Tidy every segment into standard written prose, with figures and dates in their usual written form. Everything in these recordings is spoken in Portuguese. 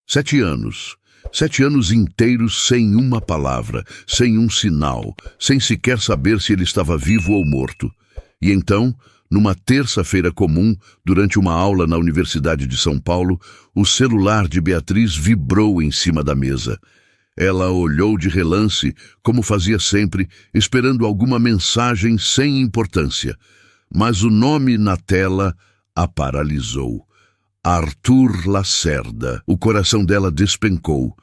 7 anos. 7 anos inteiros sem uma palavra, sem um sinal, sem sequer saber se ele estava vivo ou morto. E então, numa terça-feira comum, durante uma aula na Universidade de São Paulo, o celular de Beatriz vibrou em cima da mesa. Ela olhou de relance, como fazia sempre, esperando alguma mensagem sem importância. Mas o nome na tela a paralisou. Arthur Lacerda. O coração dela despencou.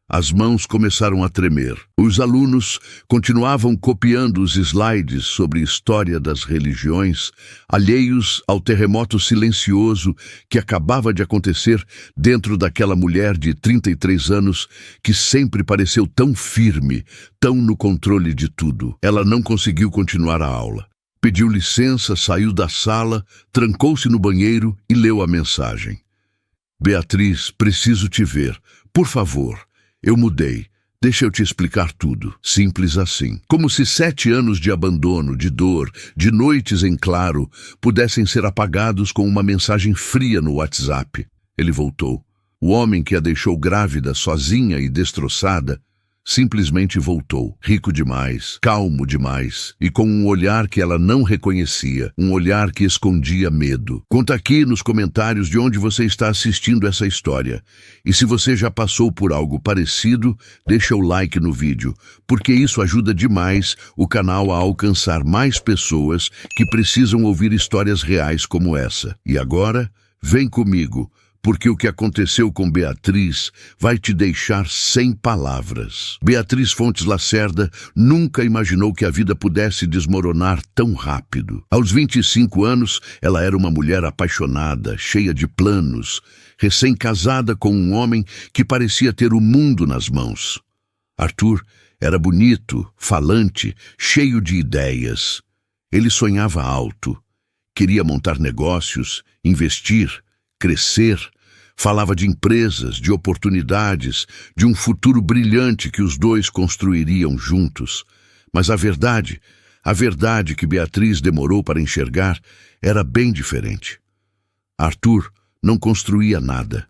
As mãos começaram a tremer. Os alunos continuavam copiando os slides sobre história das religiões, alheios ao terremoto silencioso que acabava de acontecer dentro daquela mulher de 33 anos que sempre pareceu tão firme, tão no controle de tudo. Ela não conseguiu continuar a aula. Pediu licença, saiu da sala, trancou-se no banheiro e leu a mensagem. Beatriz, preciso te ver. Por favor. Eu mudei. Deixa eu te explicar tudo. Simples assim. Como se 7 anos de abandono, de dor, de noites em claro, pudessem ser apagados com uma mensagem fria no WhatsApp. Ele voltou. O homem que a deixou grávida, sozinha e destroçada, simplesmente voltou, rico demais, calmo demais, e com um olhar que ela não reconhecia, um olhar que escondia medo. Conta aqui nos comentários de onde você está assistindo essa história. E se você já passou por algo parecido, deixa o like no vídeo, porque isso ajuda demais o canal a alcançar mais pessoas que precisam ouvir histórias reais como essa. E agora, vem comigo, porque o que aconteceu com Beatriz vai te deixar sem palavras. Beatriz Fontes Lacerda nunca imaginou que a vida pudesse desmoronar tão rápido. Aos 25 anos, ela era uma mulher apaixonada, cheia de planos, recém-casada com um homem que parecia ter o mundo nas mãos. Arthur era bonito, falante, cheio de ideias. Ele sonhava alto, queria montar negócios, investir, crescer. Falava de empresas, de oportunidades, de um futuro brilhante que os dois construiriam juntos. Mas a verdade que Beatriz demorou para enxergar, era bem diferente. Arthur não construía nada.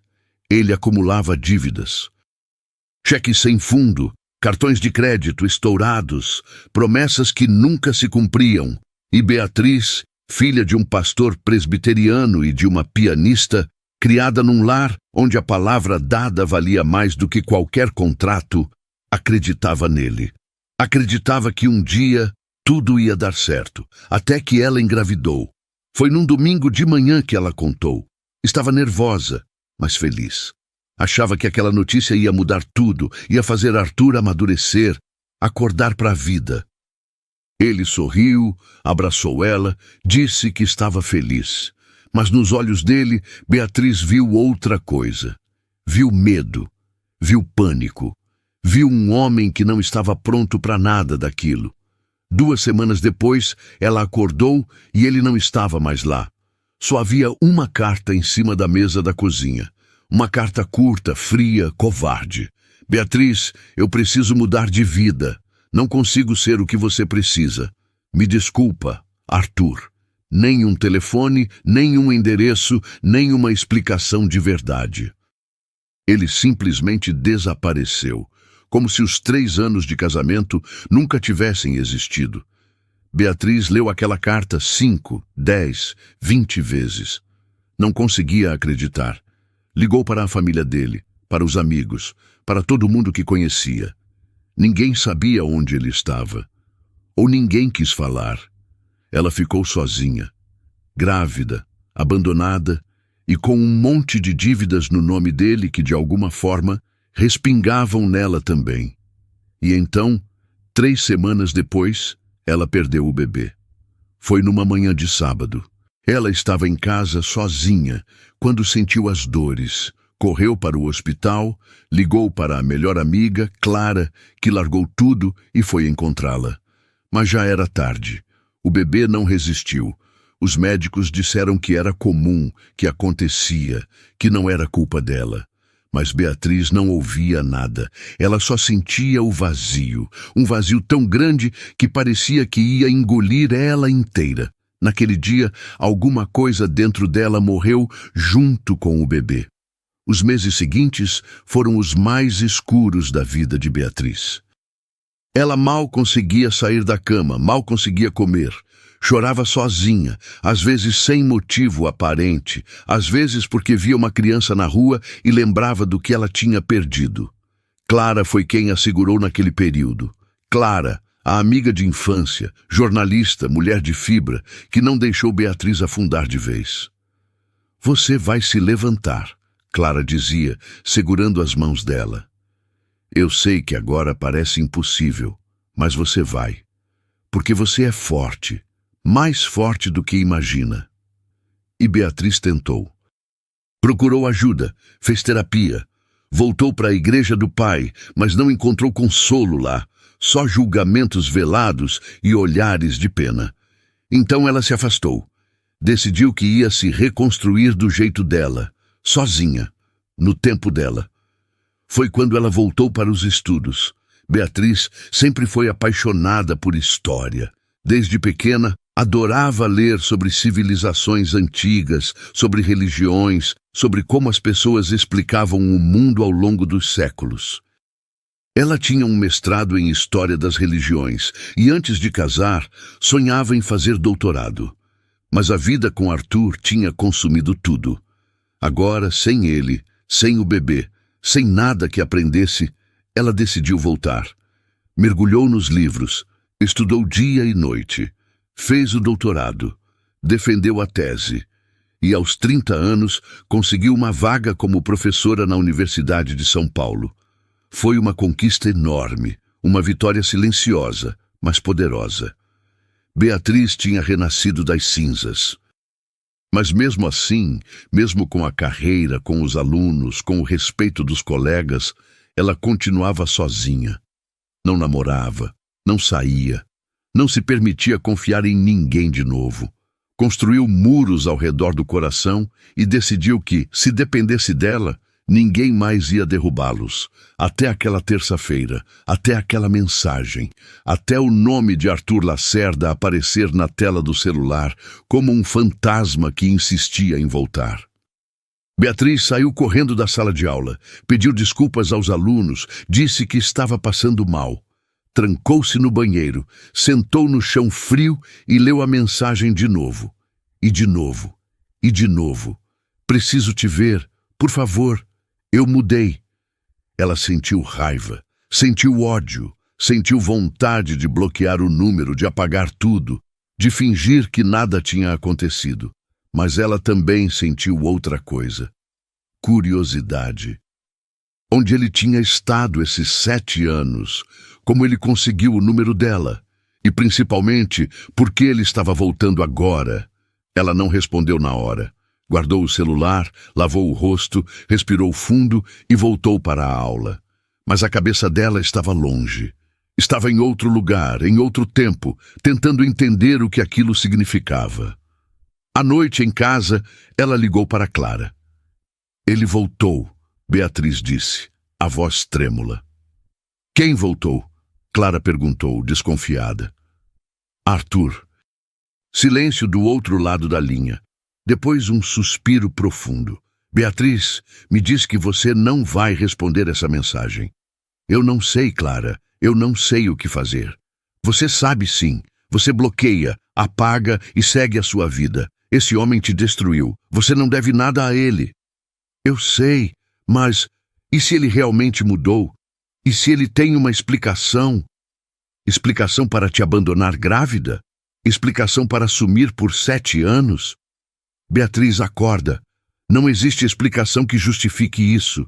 Ele acumulava dívidas. Cheques sem fundo, cartões de crédito estourados, promessas que nunca se cumpriam. E Beatriz, filha de um pastor presbiteriano e de uma pianista, criada num lar onde a palavra dada valia mais do que qualquer contrato, acreditava nele. Acreditava que um dia tudo ia dar certo, até que ela engravidou. Foi num domingo de manhã que ela contou. Estava nervosa, mas feliz. Achava que aquela notícia ia mudar tudo, ia fazer Arthur amadurecer, acordar para a vida. Ele sorriu, abraçou ela, disse que estava feliz. Mas nos olhos dele, Beatriz viu outra coisa. Viu medo, viu pânico, viu um homem que não estava pronto para nada daquilo. 2 semanas depois, ela acordou e ele não estava mais lá. Só havia uma carta em cima da mesa da cozinha. Uma carta curta, fria, covarde. Beatriz, eu preciso mudar de vida. Não consigo ser o que você precisa. Me desculpa, Arthur. Nem um telefone, nem um endereço, nem uma explicação de verdade. Ele simplesmente desapareceu, como se os 3 anos de casamento nunca tivessem existido. Beatriz leu aquela carta 5, 10, 20 vezes. Não conseguia acreditar. Ligou para a família dele, para os amigos, para todo mundo que conhecia. Ninguém sabia onde ele estava. Ou ninguém quis falar. Ela ficou sozinha, grávida, abandonada e com um monte de dívidas no nome dele que, de alguma forma, respingavam nela também. E então, 3 semanas depois, ela perdeu o bebê. Foi numa manhã de sábado. Ela estava em casa sozinha quando sentiu as dores. Correu para o hospital, ligou para a melhor amiga, Clara, que largou tudo e foi encontrá-la. Mas já era tarde. O bebê não resistiu. Os médicos disseram que era comum, que acontecia, que não era culpa dela. Mas Beatriz não ouvia nada. Ela só sentia o vazio. Um vazio tão grande que parecia que ia engolir ela inteira. Naquele dia, alguma coisa dentro dela morreu junto com o bebê. Os meses seguintes foram os mais escuros da vida de Beatriz. Ela mal conseguia sair da cama, mal conseguia comer. Chorava sozinha, às vezes sem motivo aparente, às vezes porque via uma criança na rua e lembrava do que ela tinha perdido. Clara foi quem a segurou naquele período. Clara, a amiga de infância, jornalista, mulher de fibra, que não deixou Beatriz afundar de vez. Você vai se levantar, Clara dizia, segurando as mãos dela. Eu sei que agora parece impossível, mas você vai. Porque você é forte, mais forte do que imagina. E Beatriz tentou. Procurou ajuda, fez terapia, voltou para a igreja do pai, mas não encontrou consolo lá, só julgamentos velados e olhares de pena. Então ela se afastou. Decidiu que ia se reconstruir do jeito dela, sozinha, no tempo dela. Foi quando ela voltou para os estudos. Beatriz sempre foi apaixonada por história. Desde pequena, adorava ler sobre civilizações antigas, sobre religiões, sobre como as pessoas explicavam o mundo ao longo dos séculos. Ela tinha um mestrado em História das Religiões e, antes de casar, sonhava em fazer doutorado. Mas a vida com Arthur tinha consumido tudo. Agora, sem ele, sem o bebê, sem nada que aprendesse, ela decidiu voltar. Mergulhou nos livros, estudou dia e noite, fez o doutorado, defendeu a tese e, aos 30 anos, conseguiu uma vaga como professora na Universidade de São Paulo. Foi uma conquista enorme, uma vitória silenciosa, mas poderosa. Beatriz tinha renascido das cinzas. Mas mesmo assim, mesmo com a carreira, com os alunos, com o respeito dos colegas, ela continuava sozinha. Não namorava, não saía, não se permitia confiar em ninguém de novo. Construiu muros ao redor do coração e decidiu que, se dependesse dela, ninguém mais ia derrubá-los. Até aquela terça-feira, até aquela mensagem, até o nome de Arthur Lacerda aparecer na tela do celular como um fantasma que insistia em voltar. Beatriz saiu correndo da sala de aula, pediu desculpas aos alunos, disse que estava passando mal. Trancou-se no banheiro, sentou no chão frio e leu a mensagem de novo. E de novo, e de novo. Preciso te ver, por favor. Eu mudei. Ela sentiu raiva, sentiu ódio, sentiu vontade de bloquear o número, de apagar tudo, de fingir que nada tinha acontecido. Mas ela também sentiu outra coisa: curiosidade. Onde ele tinha estado esses 7 anos, como ele conseguiu o número dela, e principalmente por que ele estava voltando agora. Ela não respondeu na hora. Guardou o celular, lavou o rosto, respirou fundo e voltou para a aula. Mas a cabeça dela estava longe. Estava em outro lugar, em outro tempo, tentando entender o que aquilo significava. À noite, em casa, ela ligou para Clara. Ele voltou, Beatriz disse, a voz trêmula. Quem voltou? Clara perguntou, desconfiada. Arthur. Silêncio do outro lado da linha. Depois um suspiro profundo. Beatriz, me diz que você não vai responder essa mensagem. Eu não sei, Clara. Eu não sei o que fazer. Você sabe sim. Você bloqueia, apaga e segue a sua vida. Esse homem te destruiu. Você não deve nada a ele. Eu sei, mas e se ele realmente mudou? E se ele tem uma explicação? Explicação para te abandonar grávida? Explicação para sumir por 7 anos? Beatriz, acorda. Não existe explicação que justifique isso.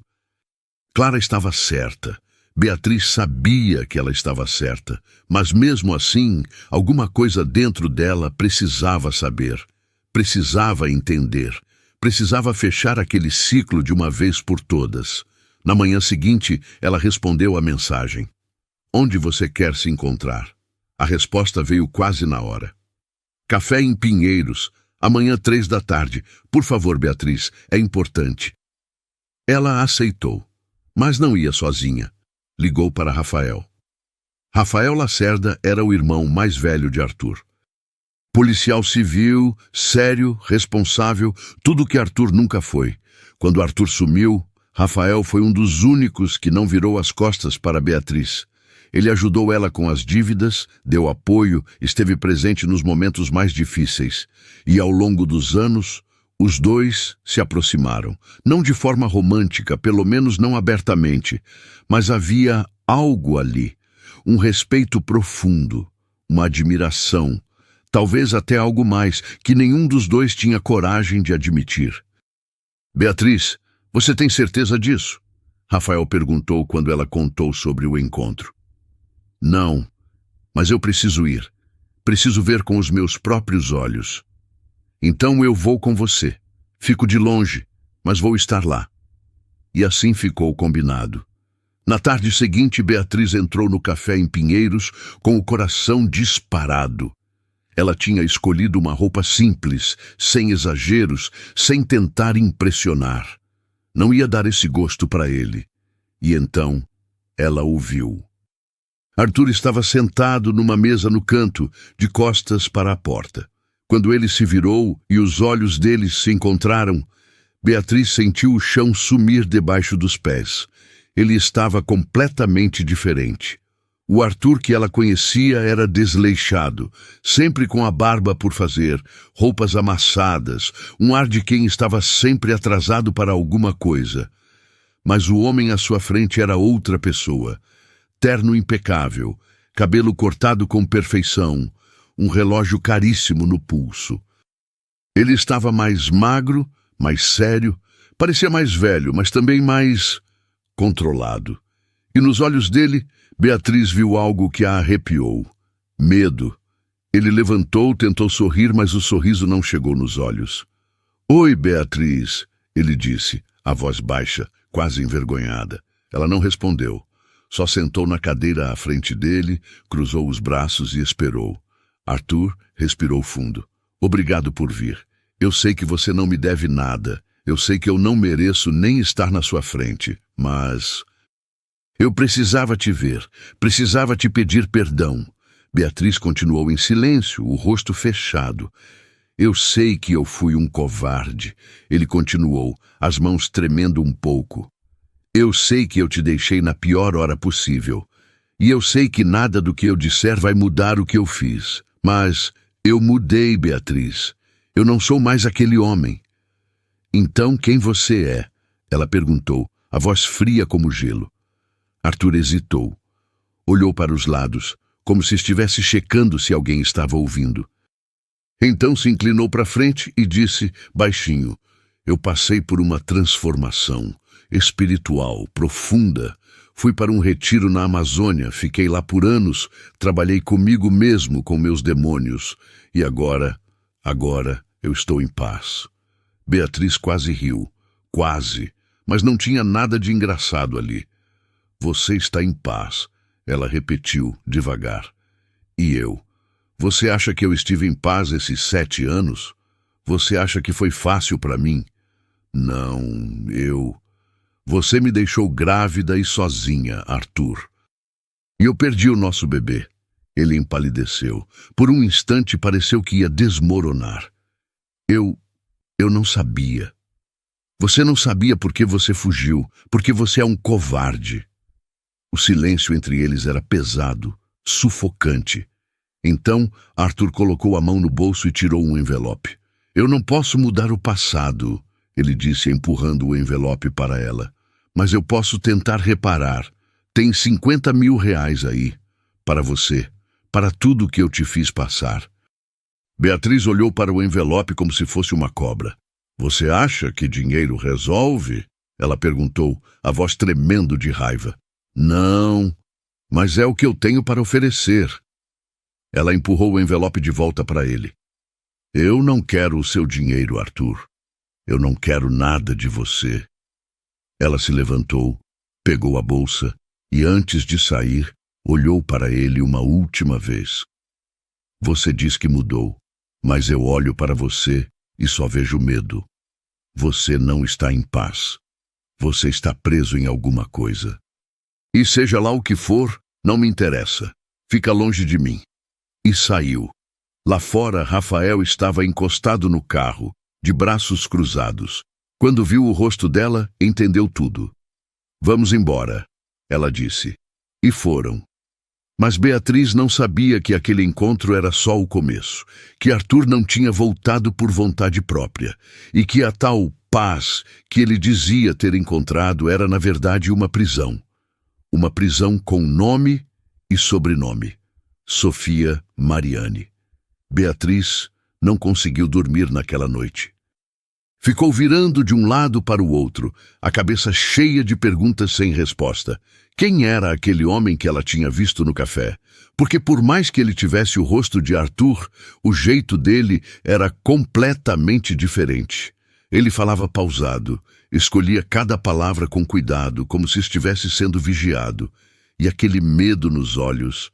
Clara estava certa. Beatriz sabia que ela estava certa, mas mesmo assim, alguma coisa dentro dela precisava saber, precisava entender, precisava fechar aquele ciclo de uma vez por todas. Na manhã seguinte, ela respondeu à mensagem. Onde você quer se encontrar? A resposta veio quase na hora. Café em Pinheiros, amanhã 3 da tarde. Por favor, Beatriz, é importante. Ela aceitou, mas não ia sozinha. Ligou para Rafael. Rafael Lacerda era o irmão mais velho de Arthur. Policial civil, sério, responsável, tudo que Arthur nunca foi. Quando Arthur sumiu, Rafael foi um dos únicos que não virou as costas para Beatriz. Ele ajudou ela com as dívidas, deu apoio, esteve presente nos momentos mais difíceis. E ao longo dos anos, os dois se aproximaram. Não de forma romântica, pelo menos não abertamente, mas havia algo ali, um respeito profundo, uma admiração, talvez até algo mais, que nenhum dos dois tinha coragem de admitir. Beatriz, você tem certeza disso? Rafael perguntou quando ela contou sobre o encontro. Não, mas eu preciso ir. Preciso ver com os meus próprios olhos. Então eu vou com você. Fico de longe, mas vou estar lá. E assim ficou combinado. Na tarde seguinte, Beatriz entrou no café em Pinheiros com o coração disparado. Ela tinha escolhido uma roupa simples, sem exageros, sem tentar impressionar. Não ia dar esse gosto para ele. E então, ela o viu. Arthur estava sentado numa mesa no canto, de costas para a porta. Quando ele se virou e os olhos deles se encontraram, Beatriz sentiu o chão sumir debaixo dos pés. Ele estava completamente diferente. O Arthur que ela conhecia era desleixado, sempre com a barba por fazer, roupas amassadas, um ar de quem estava sempre atrasado para alguma coisa. Mas o homem à sua frente era outra pessoa. Terno impecável, cabelo cortado com perfeição, um relógio caríssimo no pulso. Ele estava mais magro, mais sério, parecia mais velho, mas também mais controlado. E nos olhos dele, Beatriz viu algo que a arrepiou. Medo. Ele levantou, tentou sorrir, mas o sorriso não chegou nos olhos. Oi, Beatriz, ele disse, a voz baixa, quase envergonhada. Ela não respondeu. Só sentou na cadeira à frente dele, cruzou os braços e esperou. Arthur respirou fundo. Obrigado por vir. Eu sei que você não me deve nada. Eu sei que eu não mereço nem estar na sua frente. Mas eu precisava te ver. Precisava te pedir perdão. Beatriz continuou em silêncio, o rosto fechado. Eu sei que eu fui um covarde. Ele continuou, as mãos tremendo um pouco. Eu sei que eu te deixei na pior hora possível. E eu sei que nada do que eu disser vai mudar o que eu fiz. Mas eu mudei, Beatriz. Eu não sou mais aquele homem. Então quem você é? Ela perguntou, a voz fria como gelo. Arthur hesitou. Olhou para os lados, como se estivesse checando se alguém estava ouvindo. Então se inclinou para frente e disse, baixinho, eu passei por uma transformação espiritual, profunda. Fui para um retiro na Amazônia, fiquei lá por anos, trabalhei comigo mesmo, com meus demônios. E agora eu estou em paz. Beatriz quase riu. Quase. Mas não tinha nada de engraçado ali. Você está em paz, ela repetiu, devagar. E eu? Você acha que eu estive em paz esses 7 anos? Você acha que foi fácil para mim? Não, Você me deixou grávida e sozinha, Arthur. E eu perdi o nosso bebê. Ele empalideceu. Por um instante pareceu que ia desmoronar. Eu não sabia. Você não sabia porque você fugiu, porque você é um covarde. O silêncio entre eles era pesado, sufocante. Então, Arthur colocou a mão no bolso e tirou um envelope. Eu não posso mudar o passado, ele disse, empurrando o envelope para ela. Mas eu posso tentar reparar. Tem 50 mil reais aí. Para você. Para tudo o que eu te fiz passar. Beatriz olhou para o envelope como se fosse uma cobra. Você acha que dinheiro resolve? Ela perguntou, a voz tremendo de raiva. Não, mas é o que eu tenho para oferecer. Ela empurrou o envelope de volta para ele. Eu não quero o seu dinheiro, Arthur. Eu não quero nada de você. Ela se levantou, pegou a bolsa e, antes de sair, olhou para ele uma última vez. Você diz que mudou, mas eu olho para você e só vejo medo. Você não está em paz. Você está preso em alguma coisa. E seja lá o que for, não me interessa. Fica longe de mim. E saiu. Lá fora, Rafael estava encostado no carro, de braços cruzados. Quando viu o rosto dela, entendeu tudo. Vamos embora, ela disse. E foram. Mas Beatriz não sabia que aquele encontro era só o começo, que Arthur não tinha voltado por vontade própria, e que a tal paz que ele dizia ter encontrado era, na verdade, uma prisão. Uma prisão com nome e sobrenome. Sofia Mariani. Beatriz não conseguiu dormir naquela noite. Ficou virando de um lado para o outro, a cabeça cheia de perguntas sem resposta. Quem era aquele homem que ela tinha visto no café? Porque por mais que ele tivesse o rosto de Arthur, o jeito dele era completamente diferente. Ele falava pausado, escolhia cada palavra com cuidado, como se estivesse sendo vigiado. E aquele medo nos olhos,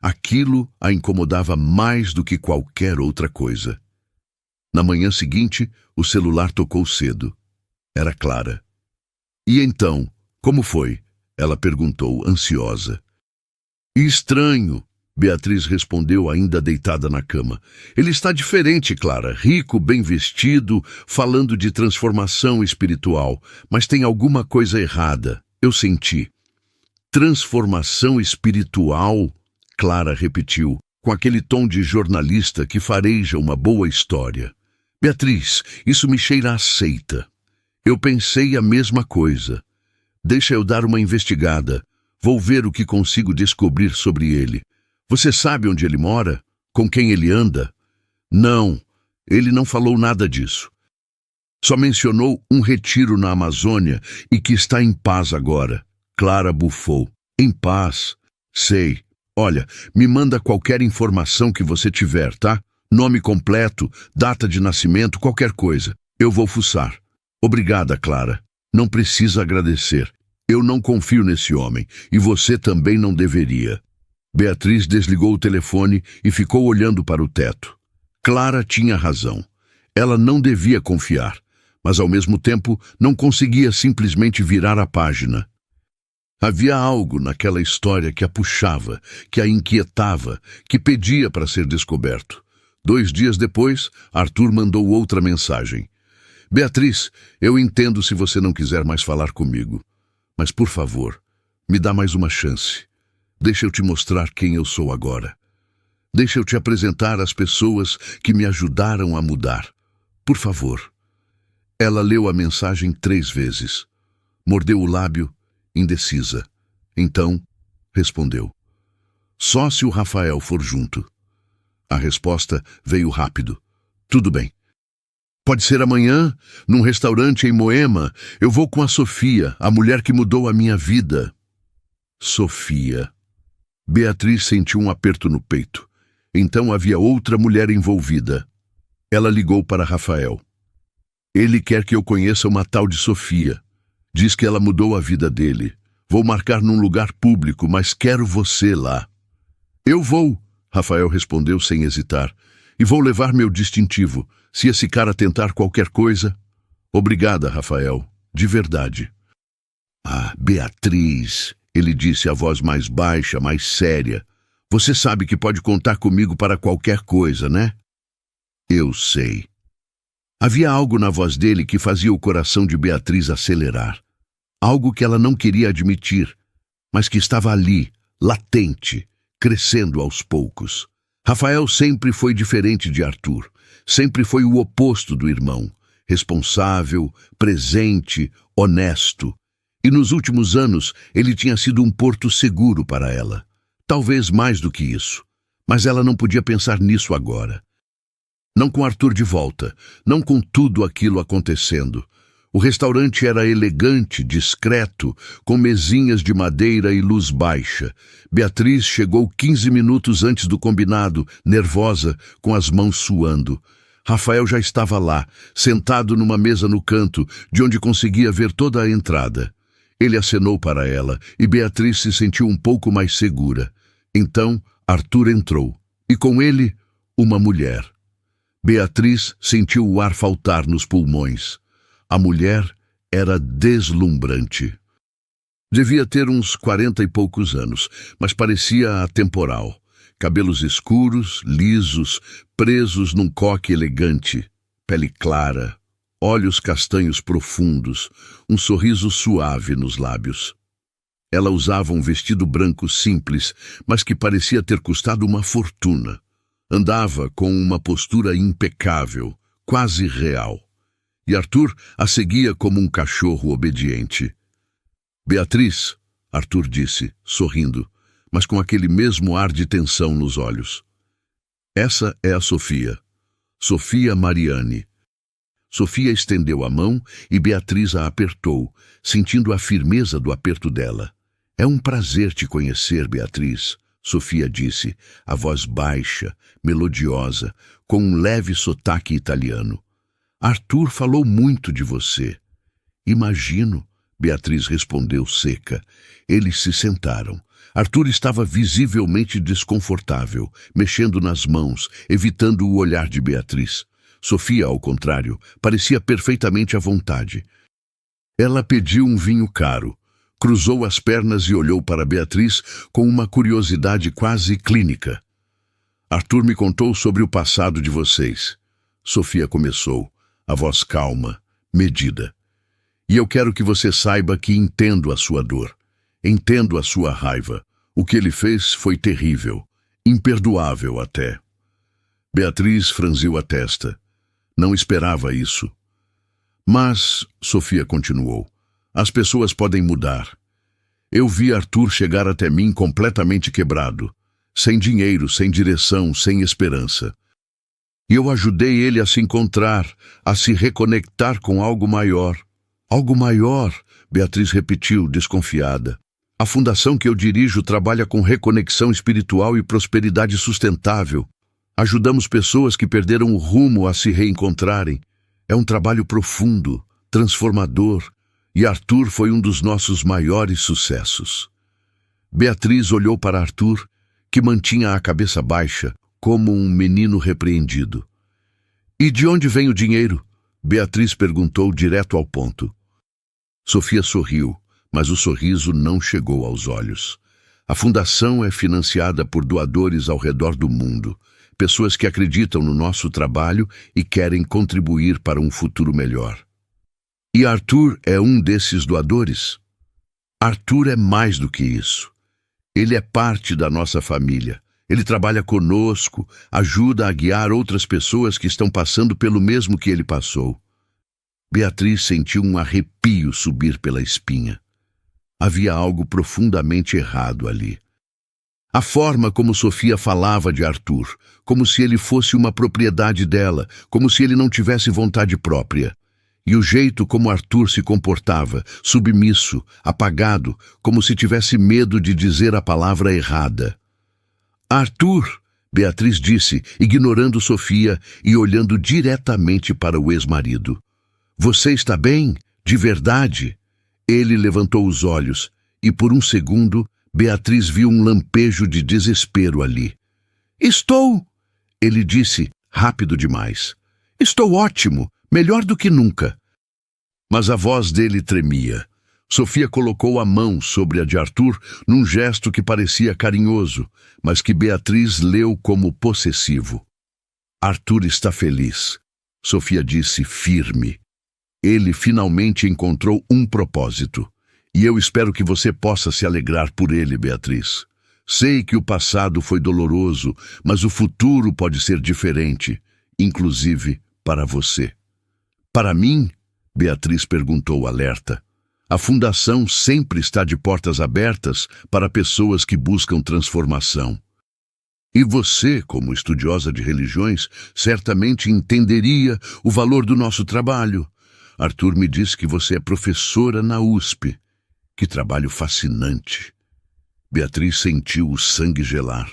aquilo a incomodava mais do que qualquer outra coisa. Na manhã seguinte, o celular tocou cedo. Era Clara. E então, como foi? Ela perguntou, ansiosa. Estranho, Beatriz respondeu, ainda deitada na cama. Ele está diferente, Clara, rico, bem vestido, falando de transformação espiritual, mas tem alguma coisa errada, eu senti. Transformação espiritual, Clara repetiu, com aquele tom de jornalista que fareja uma boa história. Beatriz, isso me cheira a seita. Eu pensei a mesma coisa. Deixa eu dar uma investigada. Vou ver o que consigo descobrir sobre ele. Você sabe onde ele mora? Com quem ele anda? Não, ele não falou nada disso. Só mencionou um retiro na Amazônia e que está em paz agora. Clara bufou. Em paz? Sei. Olha, me manda qualquer informação que você tiver, tá? Nome completo, data de nascimento, qualquer coisa. Eu vou fuçar. Obrigada, Clara. Não precisa agradecer. Eu não confio nesse homem, e você também não deveria. Beatriz desligou o telefone e ficou olhando para o teto. Clara tinha razão. Ela não devia confiar, mas ao mesmo tempo não conseguia simplesmente virar a página. Havia algo naquela história que a puxava, que a inquietava, que pedia para ser descoberto. 2 dias depois, Arthur mandou outra mensagem. Beatriz, eu entendo se você não quiser mais falar comigo. Mas, por favor, me dá mais uma chance. Deixa eu te mostrar quem eu sou agora. Deixa eu te apresentar as pessoas que me ajudaram a mudar. Por favor. Ela leu a mensagem 3 vezes. Mordeu o lábio, indecisa. Então, respondeu. Só se o Rafael for junto. A resposta veio rápido. Tudo bem. Pode ser amanhã, num restaurante em Moema. Eu vou com a Sofia, a mulher que mudou a minha vida. Sofia. Beatriz sentiu um aperto no peito. Então havia outra mulher envolvida. Ela ligou para Rafael. Ele quer que eu conheça uma tal de Sofia. Diz que ela mudou a vida dele. Vou marcar num lugar público, mas quero você lá. Eu vou, Rafael respondeu sem hesitar. E vou levar meu distintivo. Se esse cara tentar qualquer coisa... Obrigada, Rafael. De verdade. Ah, Beatriz, ele disse a voz mais baixa, mais séria. Você sabe que pode contar comigo para qualquer coisa, né? Eu sei. Havia algo na voz dele que fazia o coração de Beatriz acelerar. Algo que ela não queria admitir, mas que estava ali, latente, crescendo aos poucos. Rafael sempre foi diferente de Arthur. Sempre foi o oposto do irmão. Responsável, presente, honesto. E nos últimos anos, ele tinha sido um porto seguro para ela. Talvez mais do que isso. Mas ela não podia pensar nisso agora. Não com Arthur de volta. Não com tudo aquilo acontecendo. O restaurante era elegante, discreto, com mesinhas de madeira e luz baixa. Beatriz chegou 15 minutos antes do combinado, nervosa, com as mãos suando. Rafael já estava lá, sentado numa mesa no canto, de onde conseguia ver toda a entrada. Ele acenou para ela, e Beatriz se sentiu um pouco mais segura. Então, Arthur entrou, e com ele, uma mulher. Beatriz sentiu o ar faltar nos pulmões. A mulher era deslumbrante. Devia ter uns 40 e poucos anos, mas parecia atemporal. Cabelos escuros, lisos, presos num coque elegante. Pele clara, olhos castanhos profundos, um sorriso suave nos lábios. Ela usava um vestido branco simples, mas que parecia ter custado uma fortuna. Andava com uma postura impecável, quase real. E Arthur a seguia como um cachorro obediente. Beatriz, Arthur disse, sorrindo, mas com aquele mesmo ar de tensão nos olhos. Essa é a Sofia. Sofia Mariane. Sofia estendeu a mão e Beatriz a apertou, sentindo a firmeza do aperto dela. É um prazer te conhecer, Beatriz, Sofia disse, a voz baixa, melodiosa, com um leve sotaque italiano. Arthur falou muito de você. Imagino, Beatriz respondeu seca. Eles se sentaram. Arthur estava visivelmente desconfortável, mexendo nas mãos, evitando o olhar de Beatriz. Sofia, ao contrário, parecia perfeitamente à vontade. Ela pediu um vinho caro, cruzou as pernas e olhou para Beatriz com uma curiosidade quase clínica. Arthur me contou sobre o passado de vocês. Sofia começou, a voz calma, medida. E eu quero que você saiba que entendo a sua dor. Entendo a sua raiva. O que ele fez foi terrível, imperdoável até. Beatriz franziu a testa. Não esperava isso. Mas, Sofia continuou, as pessoas podem mudar. Eu vi Arthur chegar até mim completamente quebrado, sem dinheiro, sem direção, sem esperança. E eu ajudei ele a se encontrar, a se reconectar com algo maior. Algo maior, Beatriz repetiu, desconfiada. A fundação que eu dirijo trabalha com reconexão espiritual e prosperidade sustentável. Ajudamos pessoas que perderam o rumo a se reencontrarem. É um trabalho profundo, transformador, e Arthur foi um dos nossos maiores sucessos. Beatriz olhou para Arthur, que mantinha a cabeça baixa, como um menino repreendido. E de onde vem o dinheiro? Beatriz perguntou direto ao ponto. Sofia sorriu, mas o sorriso não chegou aos olhos. A fundação é financiada por doadores ao redor do mundo, pessoas que acreditam no nosso trabalho e querem contribuir para um futuro melhor. E Arthur é um desses doadores? Arthur é mais do que isso. Ele é parte da nossa família. Ele trabalha conosco, ajuda a guiar outras pessoas que estão passando pelo mesmo que ele passou. Beatriz sentiu um arrepio subir pela espinha. Havia algo profundamente errado ali. A forma como Sofia falava de Arthur, como se ele fosse uma propriedade dela, como se ele não tivesse vontade própria. E o jeito como Arthur se comportava, submisso, apagado, como se tivesse medo de dizer a palavra errada. Arthur, Beatriz disse, ignorando Sofia e olhando diretamente para o ex-marido. Você está bem? De verdade? Ele levantou os olhos e, por um segundo, Beatriz viu um lampejo de desespero ali. Estou, ele disse, rápido demais. Estou ótimo, melhor do que nunca. Mas a voz dele tremia. Sofia colocou a mão sobre a de Arthur num gesto que parecia carinhoso, mas que Beatriz leu como possessivo. Arthur está feliz, Sofia disse firme. Ele finalmente encontrou um propósito. E eu espero que você possa se alegrar por ele, Beatriz. Sei que o passado foi doloroso, mas o futuro pode ser diferente, inclusive para você. Para mim? Beatriz perguntou alerta. A fundação sempre está de portas abertas para pessoas que buscam transformação. E você, como estudiosa de religiões, certamente entenderia o valor do nosso trabalho. Arthur me disse que você é professora na USP. Que trabalho fascinante. Beatriz sentiu o sangue gelar.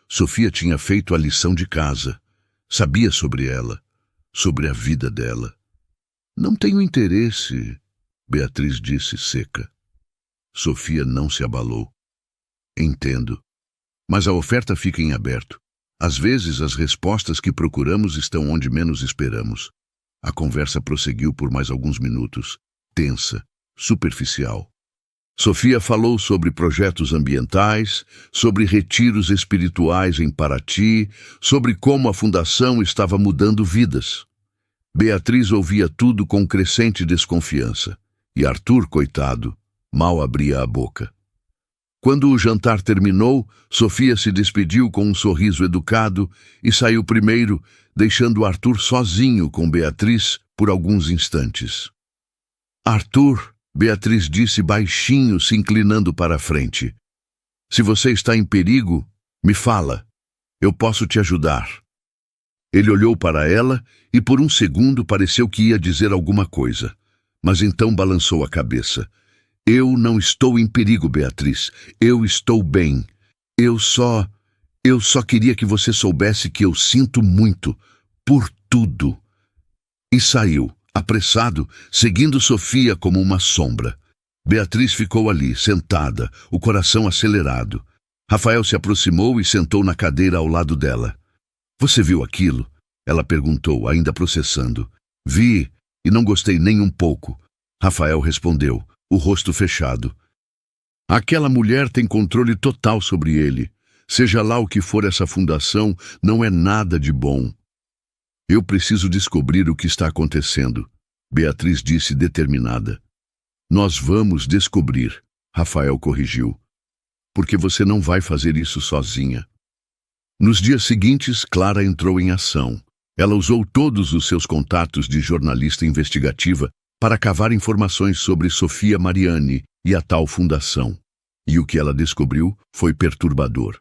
Sofia tinha feito a lição de casa. Sabia sobre ela, sobre a vida dela. Não tenho interesse, Beatriz disse seca. Sofia não se abalou. Entendo. Mas a oferta fica em aberto. Às vezes as respostas que procuramos estão onde menos esperamos. A conversa prosseguiu por mais alguns minutos, tensa, superficial. Sofia falou sobre projetos ambientais, sobre retiros espirituais em Paraty, sobre como a fundação estava mudando vidas. Beatriz ouvia tudo com crescente desconfiança, e Arthur, coitado, mal abria a boca. Quando o jantar terminou, Sofia se despediu com um sorriso educado e saiu primeiro, deixando Arthur sozinho com Beatriz por alguns instantes. Arthur, Beatriz disse baixinho, se inclinando para a frente. Se você está em perigo, me fala. Eu posso te ajudar. Ele olhou para ela e por um segundo pareceu que ia dizer alguma coisa, mas então balançou a cabeça. Eu não estou em perigo, Beatriz. Eu estou bem. Eu só queria que você soubesse que eu sinto muito, por tudo. E saiu, apressado, seguindo Sofia como uma sombra. Beatriz ficou ali, sentada, o coração acelerado. Rafael se aproximou e sentou na cadeira ao lado dela. Você viu aquilo? Ela perguntou, ainda processando. Vi, e não gostei nem um pouco. Rafael respondeu, o rosto fechado. Aquela mulher tem controle total sobre ele. Seja lá o que for essa fundação, não é nada de bom. Eu preciso descobrir o que está acontecendo, Beatriz disse determinada. Nós vamos descobrir, Rafael corrigiu. Porque você não vai fazer isso sozinha. Nos dias seguintes, Clara entrou em ação. Ela usou todos os seus contatos de jornalista investigativa para cavar informações sobre Sofia Mariani e a tal fundação. E o que ela descobriu foi perturbador.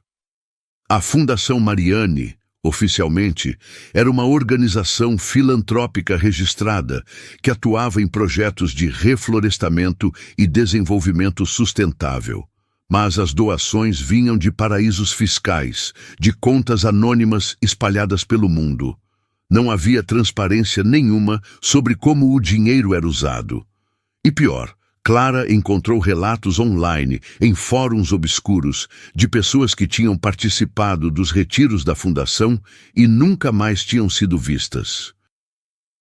A Fundação Mariani, oficialmente, era uma organização filantrópica registrada que atuava em projetos de reflorestamento e desenvolvimento sustentável. Mas as doações vinham de paraísos fiscais, de contas anônimas espalhadas pelo mundo. Não havia transparência nenhuma sobre como o dinheiro era usado. E pior, Clara encontrou relatos online, em fóruns obscuros, de pessoas que tinham participado dos retiros da fundação e nunca mais tinham sido vistas.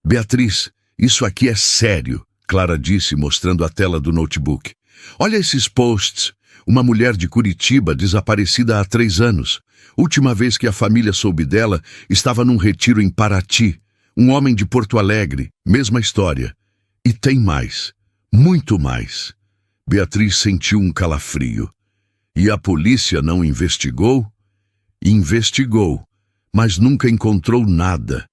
Beatriz, isso aqui é sério, Clara disse, mostrando a tela do notebook. Olha esses posts. Uma mulher de Curitiba desaparecida há 3 anos. Última vez que a família soube dela, estava num retiro em Paraty. Um homem de Porto Alegre, mesma história. E tem mais, muito mais. Beatriz sentiu um calafrio. E a polícia não investigou? Investigou, mas nunca encontrou nada.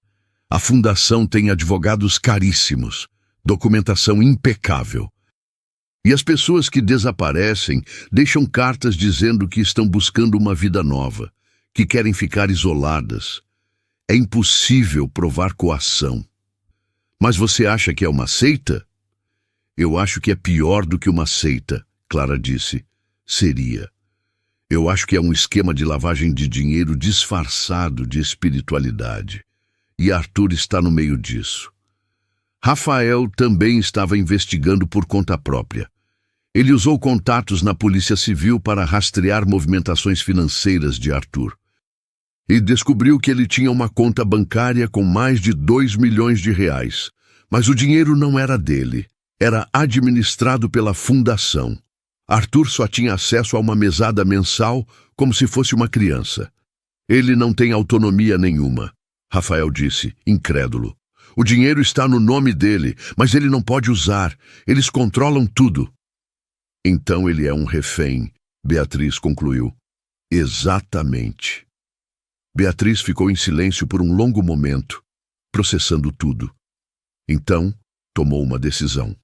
A fundação tem advogados caríssimos, documentação impecável. E as pessoas que desaparecem deixam cartas dizendo que estão buscando uma vida nova, que querem ficar isoladas. É impossível provar coação. Mas você acha que é uma seita? Eu acho que é pior do que uma seita, Clara disse. Seria. Eu acho que é um esquema de lavagem de dinheiro disfarçado de espiritualidade. E Arthur está no meio disso. Rafael também estava investigando por conta própria. Ele usou contatos na Polícia Civil para rastrear movimentações financeiras de Arthur. E descobriu que ele tinha uma conta bancária com mais de 2 milhões de reais. Mas o dinheiro não era dele. Era administrado pela fundação. Arthur só tinha acesso a uma mesada mensal como se fosse uma criança. Ele não tem autonomia nenhuma, Rafael disse, incrédulo. O dinheiro está no nome dele, mas ele não pode usar. Eles controlam tudo. Então ele é um refém, Beatriz concluiu. Exatamente. Beatriz ficou em silêncio por um longo momento, processando tudo. Então, tomou uma decisão.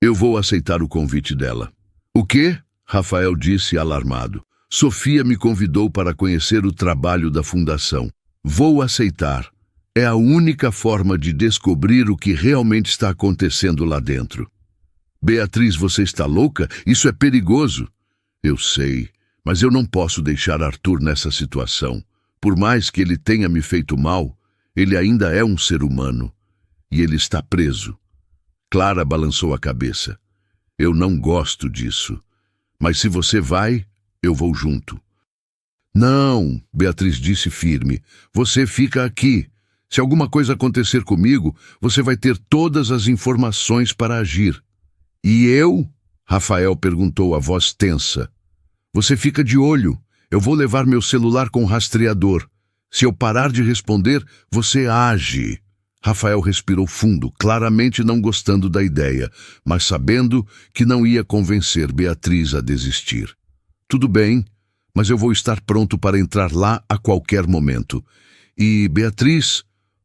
Eu vou aceitar o convite dela. O quê? Rafael disse alarmado. Sofia me convidou para conhecer o trabalho da fundação. Vou aceitar. É a única forma de descobrir o que realmente está acontecendo lá dentro. Beatriz, você está louca? Isso é perigoso. Eu sei, mas eu não posso deixar Arthur nessa situação. Por mais que ele tenha me feito mal, ele ainda é um ser humano. E ele está preso. Clara balançou a cabeça. Eu não gosto disso. Mas se você vai, eu vou junto. Não, Beatriz disse firme. Você fica aqui. Se alguma coisa acontecer comigo, você vai ter todas as informações para agir. E eu? Rafael perguntou a voz tensa. Você fica de olho. Eu vou levar meu celular com rastreador. Se eu parar de responder, você age. Rafael respirou fundo, claramente não gostando da ideia, mas sabendo que não ia convencer Beatriz a desistir. Tudo bem, mas eu vou estar pronto para entrar lá a qualquer momento. E, Beatriz,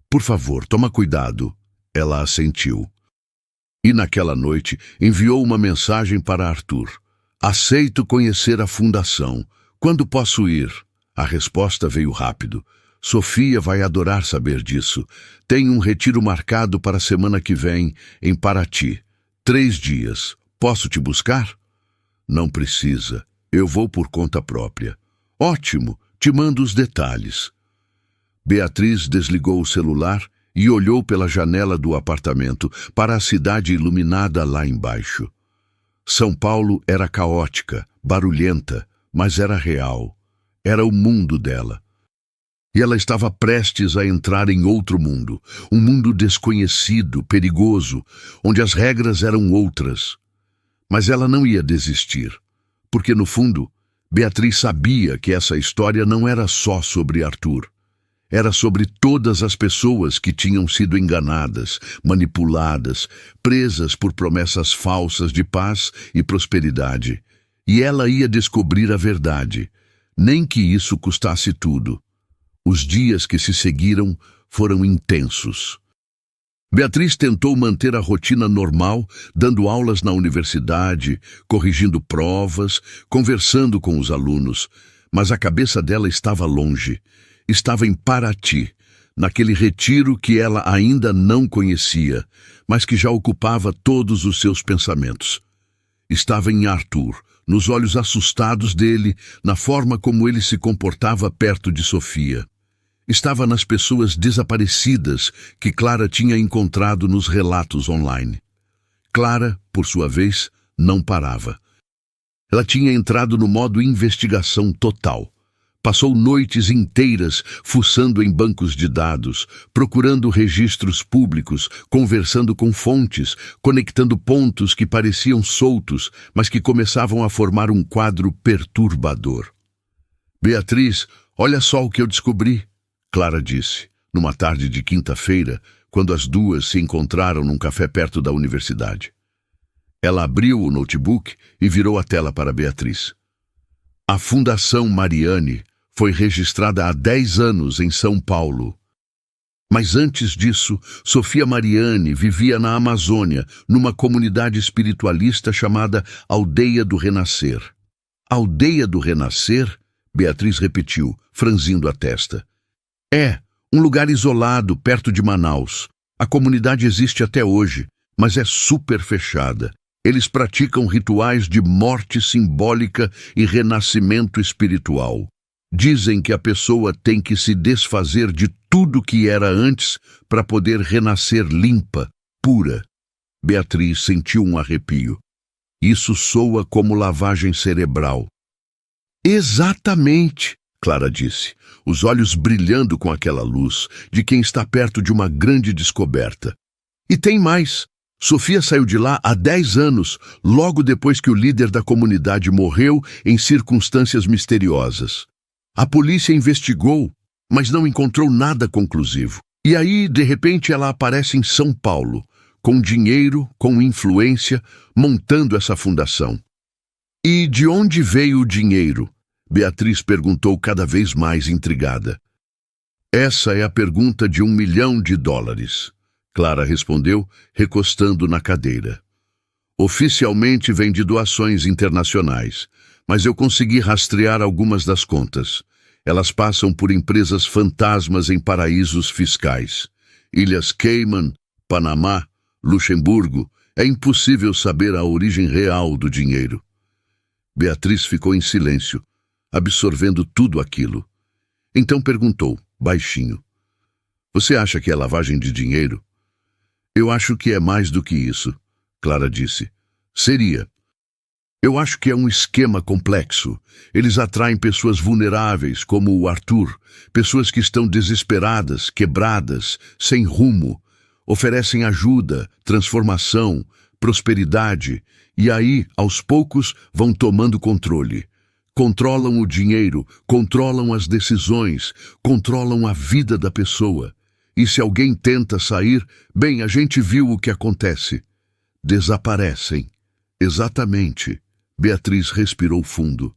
por favor, toma cuidado. Ela assentiu. E naquela noite enviou uma mensagem para Arthur. Aceito conhecer a fundação. Quando posso ir? A resposta veio rápido. Sofia vai adorar saber disso. Tem um retiro marcado para a semana que vem, em Paraty. 3 dias. Posso te buscar? Não precisa. Eu vou por conta própria. Ótimo, te mando os detalhes. Beatriz desligou o celular e olhou pela janela do apartamento para a cidade iluminada lá embaixo. São Paulo era caótica, barulhenta, mas era real. Era o mundo dela. E ela estava prestes a entrar em outro mundo, um mundo desconhecido, perigoso, onde as regras eram outras. Mas ela não ia desistir, porque no fundo, Beatriz sabia que essa história não era só sobre Arthur. Era sobre todas as pessoas que tinham sido enganadas, manipuladas, presas por promessas falsas de paz e prosperidade. E ela ia descobrir a verdade, nem que isso custasse tudo. Os dias que se seguiram foram intensos. Beatriz tentou manter a rotina normal, dando aulas na universidade, corrigindo provas, conversando com os alunos, mas a cabeça dela estava longe. Estava em Paraty, naquele retiro que ela ainda não conhecia, mas que já ocupava todos os seus pensamentos. Estava em Arthur, nos olhos assustados dele, na forma como ele se comportava perto de Sofia. Estava nas pessoas desaparecidas que Clara tinha encontrado nos relatos online. Clara, por sua vez, não parava. Ela tinha entrado no modo investigação total. Passou noites inteiras fuçando em bancos de dados, procurando registros públicos, conversando com fontes, conectando pontos que pareciam soltos, mas que começavam a formar um quadro perturbador. Beatriz, olha só o que eu descobri, Clara disse, numa tarde de quinta-feira, quando as duas se encontraram num café perto da universidade. Ela abriu o notebook e virou a tela para Beatriz. A Fundação Mariane foi registrada há 10 anos em São Paulo. Mas antes disso, Sofia Mariane vivia na Amazônia, numa comunidade espiritualista chamada Aldeia do Renascer. Aldeia do Renascer? Beatriz repetiu, franzindo a testa. É, um lugar isolado, perto de Manaus. A comunidade existe até hoje, mas é super fechada. Eles praticam rituais de morte simbólica e renascimento espiritual. Dizem que a pessoa tem que se desfazer de tudo que era antes para poder renascer limpa, pura. Beatriz sentiu um arrepio. Isso soa como lavagem cerebral. Exatamente, Clara disse, os olhos brilhando com aquela luz de quem está perto de uma grande descoberta. E tem mais. Sofia saiu de lá há 10 anos, logo depois que o líder da comunidade morreu em circunstâncias misteriosas. A polícia investigou, mas não encontrou nada conclusivo. E aí, de repente, ela aparece em São Paulo, com dinheiro, com influência, montando essa fundação. E de onde veio o dinheiro? Beatriz perguntou cada vez mais intrigada. Essa é a pergunta de $1 milhão. Clara respondeu, recostando na cadeira. Oficialmente vem de doações internacionais, mas eu consegui rastrear algumas das contas. Elas passam por empresas fantasmas em paraísos fiscais. Ilhas Cayman, Panamá, Luxemburgo. É impossível saber a origem real do dinheiro. Beatriz ficou em silêncio, absorvendo tudo aquilo. Então perguntou, baixinho. Você acha que é lavagem de dinheiro? Eu acho que é mais do que isso, Clara disse. Seria. Eu acho que é um esquema complexo. Eles atraem pessoas vulneráveis, como o Arthur, pessoas que estão desesperadas, quebradas, sem rumo. Oferecem ajuda, transformação, prosperidade, e aí, aos poucos, vão tomando controle. Controlam o dinheiro, controlam as decisões, controlam a vida da pessoa. E se alguém tenta sair, bem, a gente viu o que acontece. Desaparecem. Exatamente. Beatriz respirou fundo.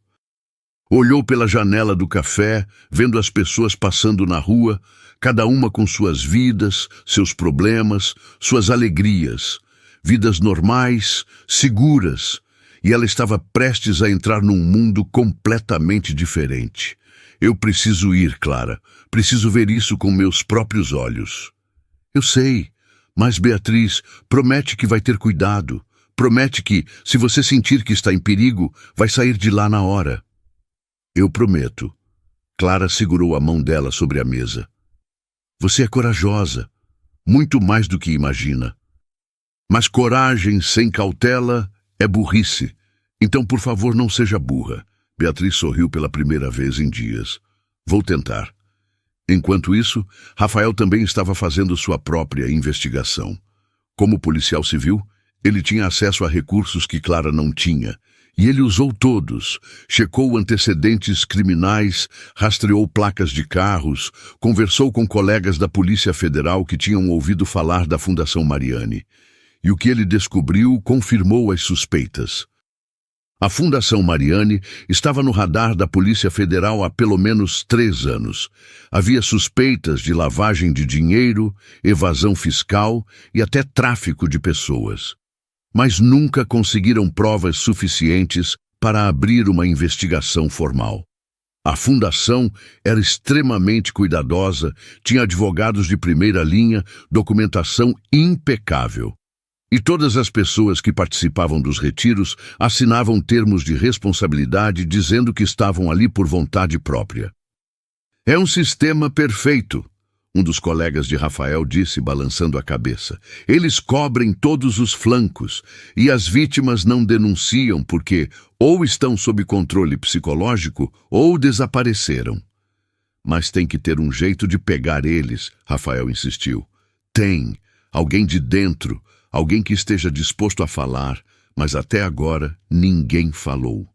Olhou pela janela do café, vendo as pessoas passando na rua, cada uma com suas vidas, seus problemas, suas alegrias. Vidas normais, seguras. E ela estava prestes a entrar num mundo completamente diferente. Eu preciso ir, Clara. Preciso ver isso com meus próprios olhos. Eu sei, mas Beatriz, promete que vai ter cuidado. Promete que, se você sentir que está em perigo, vai sair de lá na hora. Eu prometo. Clara segurou a mão dela sobre a mesa. Você é corajosa, muito mais do que imagina. Mas coragem sem cautela é burrice. Então, por favor, não seja burra. Beatriz sorriu pela primeira vez em dias. Vou tentar. Enquanto isso, Rafael também estava fazendo sua própria investigação. Como policial civil, ele tinha acesso a recursos que Clara não tinha. E ele usou todos, checou antecedentes criminais, rastreou placas de carros, conversou com colegas da Polícia Federal que tinham ouvido falar da Fundação Mariani. E o que ele descobriu confirmou as suspeitas. A Fundação Mariani estava no radar da Polícia Federal há pelo menos 3 anos. Havia suspeitas de lavagem de dinheiro, evasão fiscal e até tráfico de pessoas. Mas nunca conseguiram provas suficientes para abrir uma investigação formal. A fundação era extremamente cuidadosa, tinha advogados de primeira linha, documentação impecável. E todas as pessoas que participavam dos retiros assinavam termos de responsabilidade dizendo que estavam ali por vontade própria. É um sistema perfeito. Um dos colegas de Rafael disse, balançando a cabeça. Eles cobrem todos os flancos e as vítimas não denunciam porque ou estão sob controle psicológico ou desapareceram. Mas tem que ter um jeito de pegar eles, Rafael insistiu. Tem. Alguém de dentro, alguém que esteja disposto a falar, mas até agora ninguém falou.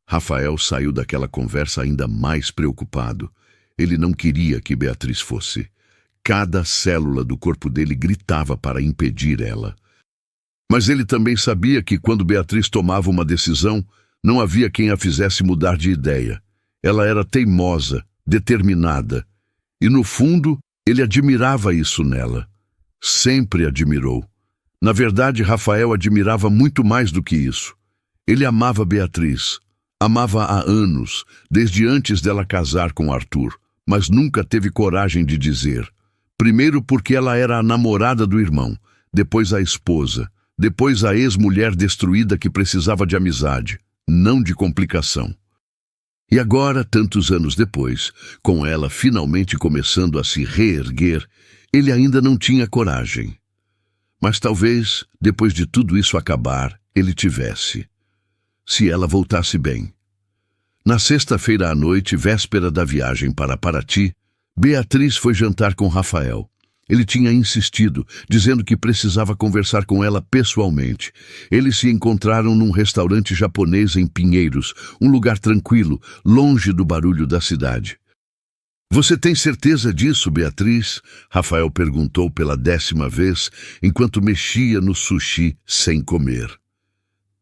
Rafael saiu daquela conversa ainda mais preocupado. Ele não queria que Beatriz fosse. Cada célula do corpo dele gritava para impedir ela. Mas ele também sabia que quando Beatriz tomava uma decisão, não havia quem a fizesse mudar de ideia. Ela era teimosa, determinada. E no fundo, ele admirava isso nela. Sempre admirou. Na verdade, Rafael admirava muito mais do que isso. Ele amava Beatriz. Amava há anos, desde antes dela casar com Arthur. Mas nunca teve coragem de dizer. Primeiro porque ela era a namorada do irmão, depois a esposa, depois a ex-mulher destruída que precisava de amizade, não de complicação. E agora, tantos anos depois, com ela finalmente começando a se reerguer, ele ainda não tinha coragem. Mas talvez, depois de tudo isso acabar, ele tivesse. Se ela voltasse bem. Na sexta-feira à noite, véspera da viagem para Paraty, Beatriz foi jantar com Rafael. Ele tinha insistido, dizendo que precisava conversar com ela pessoalmente. Eles se encontraram num restaurante japonês em Pinheiros, um lugar tranquilo, longe do barulho da cidade. Você tem certeza disso, Beatriz? Rafael perguntou pela 10ª vez, enquanto mexia no sushi sem comer.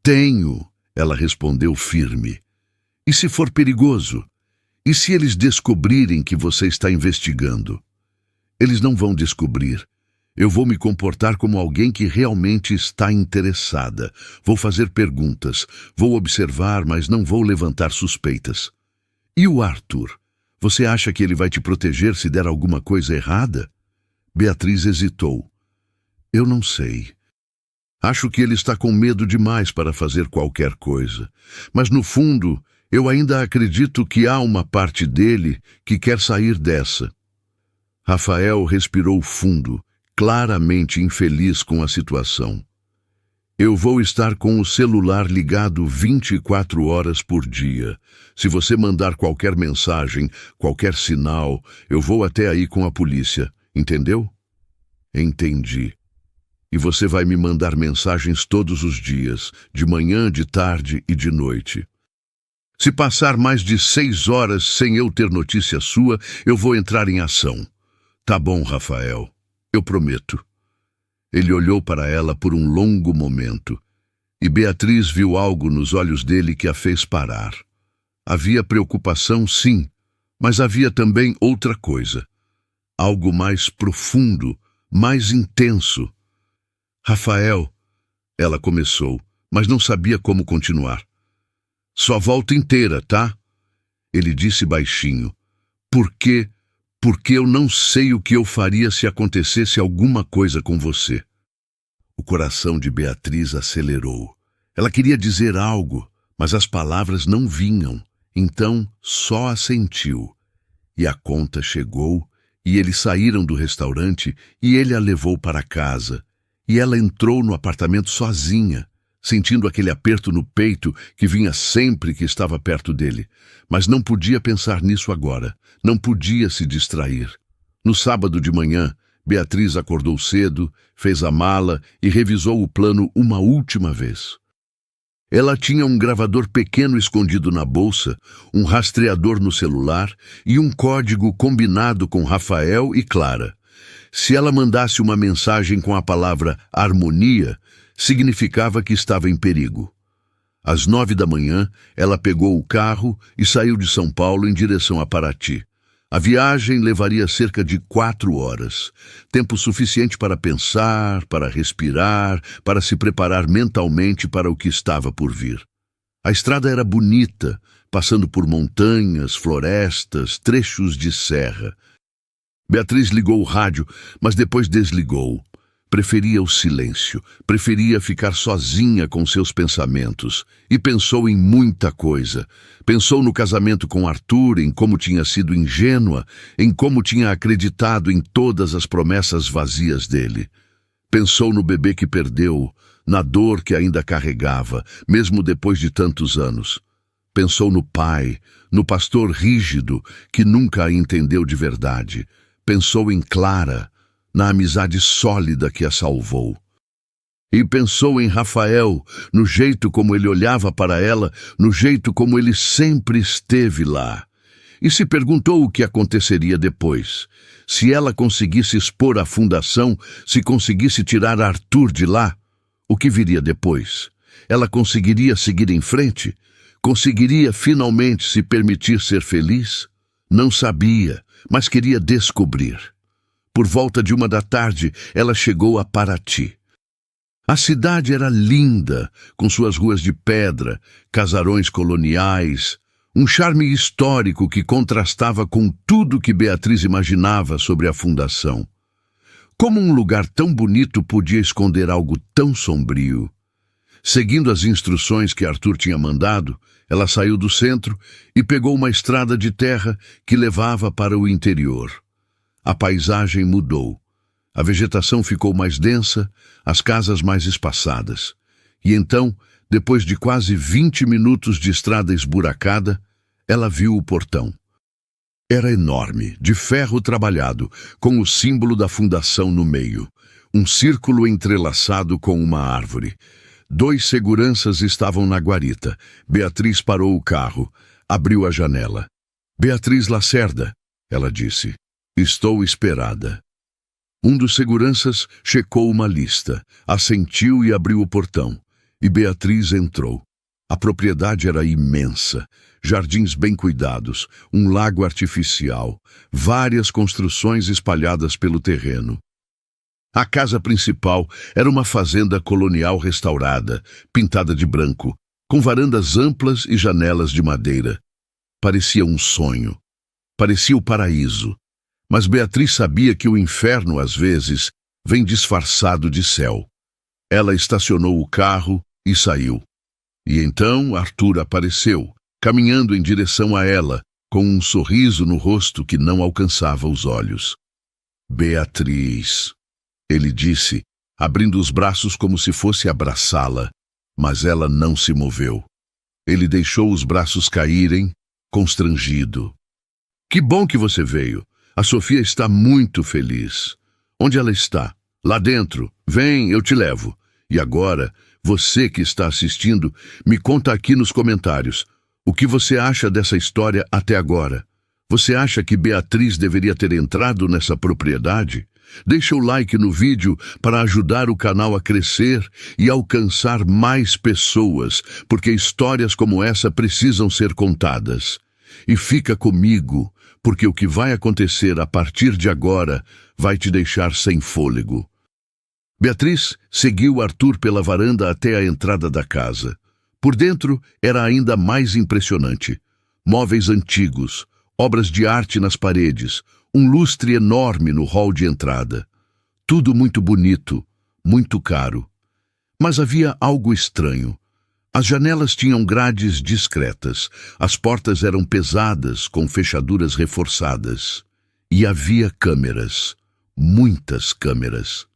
Tenho, ela respondeu firme. E se for perigoso? E se eles descobrirem que você está investigando? Eles não vão descobrir. Eu vou me comportar como alguém que realmente está interessada. Vou fazer perguntas, vou observar, mas não vou levantar suspeitas. E o Arthur? Você acha que ele vai te proteger se der alguma coisa errada? Beatriz hesitou. Eu não sei. Acho que ele está com medo demais para fazer qualquer coisa. Mas no fundo, eu ainda acredito que há uma parte dele que quer sair dessa. Rafael respirou fundo, claramente infeliz com a situação. Eu vou estar com o celular ligado 24 horas por dia. Se você mandar qualquer mensagem, qualquer sinal, eu vou até aí com a polícia. Entendeu? Entendi. E você vai me mandar mensagens todos os dias, de manhã, de tarde e de noite. Se passar mais de 6 horas sem eu ter notícia sua, eu vou entrar em ação. Tá bom, Rafael, eu prometo. Ele olhou para ela por um longo momento, e Beatriz viu algo nos olhos dele que a fez parar. Havia preocupação, sim, mas havia também outra coisa. Algo mais profundo, mais intenso. Rafael, ela começou, mas não sabia como continuar. Só volta inteira, tá? Ele disse baixinho. Por quê? Porque eu não sei o que eu faria se acontecesse alguma coisa com você. O coração de Beatriz acelerou. Ela queria dizer algo, mas as palavras não vinham. Então só assentiu. E a conta chegou, e eles saíram do restaurante, e ele a levou para casa. E ela entrou no apartamento sozinha, sentindo aquele aperto no peito que vinha sempre que estava perto dele. Mas não podia pensar nisso agora, não podia se distrair. No sábado de manhã, Beatriz acordou cedo, fez a mala e revisou o plano uma última vez. Ela tinha um gravador pequeno escondido na bolsa, um rastreador no celular e um código combinado com Rafael e Clara. Se ela mandasse uma mensagem com a palavra harmonia, significava que estava em perigo. Às 9 da manhã, ela pegou o carro e saiu de São Paulo em direção a Paraty. A viagem levaria cerca de 4 horas, tempo suficiente para pensar, para respirar, para se preparar mentalmente para o que estava por vir. A estrada era bonita, passando por montanhas, florestas, trechos de serra. Beatriz ligou o rádio, mas depois desligou. Preferia o silêncio, preferia ficar sozinha com seus pensamentos. E pensou em muita coisa. Pensou no casamento com Arthur, em como tinha sido ingênua, em como tinha acreditado em todas as promessas vazias dele. Pensou no bebê que perdeu, na dor que ainda carregava, mesmo depois de tantos anos. Pensou no pai, no pastor rígido, que nunca a entendeu de verdade. Pensou em Clara, na amizade sólida que a salvou. E pensou em Rafael, no jeito como ele olhava para ela, no jeito como ele sempre esteve lá. E se perguntou o que aconteceria depois. Se ela conseguisse expor a fundação, se conseguisse tirar Arthur de lá, o que viria depois? Ela conseguiria seguir em frente? Conseguiria finalmente se permitir ser feliz? Não sabia, mas queria descobrir. Por volta de 1 da tarde, ela chegou a Paraty. A cidade era linda, com suas ruas de pedra, casarões coloniais, um charme histórico que contrastava com tudo que Beatriz imaginava sobre a fundação. Como um lugar tão bonito podia esconder algo tão sombrio? Seguindo as instruções que Arthur tinha mandado, ela saiu do centro e pegou uma estrada de terra que levava para o interior. A paisagem mudou. A vegetação ficou mais densa, as casas mais espaçadas. E então, depois de quase 20 minutos de estrada esburacada, ela viu o portão. Era enorme, de ferro trabalhado, com o símbolo da fundação no meio. Um círculo entrelaçado com uma árvore. 2 seguranças estavam na guarita. Beatriz parou o carro, abriu a janela. "Beatriz Lacerda", ela disse. "Estou esperada." Um dos seguranças checou uma lista, assentiu e abriu o portão. E Beatriz entrou. A propriedade era imensa. Jardins bem cuidados, um lago artificial, várias construções espalhadas pelo terreno. A casa principal era uma fazenda colonial restaurada, pintada de branco, com varandas amplas e janelas de madeira. Parecia um sonho. Parecia o paraíso. Mas Beatriz sabia que o inferno, às vezes, vem disfarçado de céu. Ela estacionou o carro e saiu. E então Arthur apareceu, caminhando em direção a ela, com um sorriso no rosto que não alcançava os olhos. "Beatriz", ele disse, abrindo os braços como se fosse abraçá-la, mas ela não se moveu. Ele deixou os braços caírem, constrangido. "Que bom que você veio. A Sofia está muito feliz." "Onde ela está?" "Lá dentro. Vem, eu te levo. E agora, você que está assistindo, me conta aqui nos comentários. O que você acha dessa história até agora? Você acha que Beatriz deveria ter entrado nessa propriedade? Deixa o like no vídeo para ajudar o canal a crescer e alcançar mais pessoas, porque histórias como essa precisam ser contadas. E fica comigo, porque o que vai acontecer a partir de agora vai te deixar sem fôlego. Beatriz seguiu Arthur pela varanda até a entrada da casa. Por dentro era ainda mais impressionante. Móveis antigos, obras de arte nas paredes, um lustre enorme no hall de entrada. Tudo muito bonito, muito caro. Mas havia algo estranho. As janelas tinham grades discretas, as portas eram pesadas, com fechaduras reforçadas. E havia câmeras, muitas câmeras.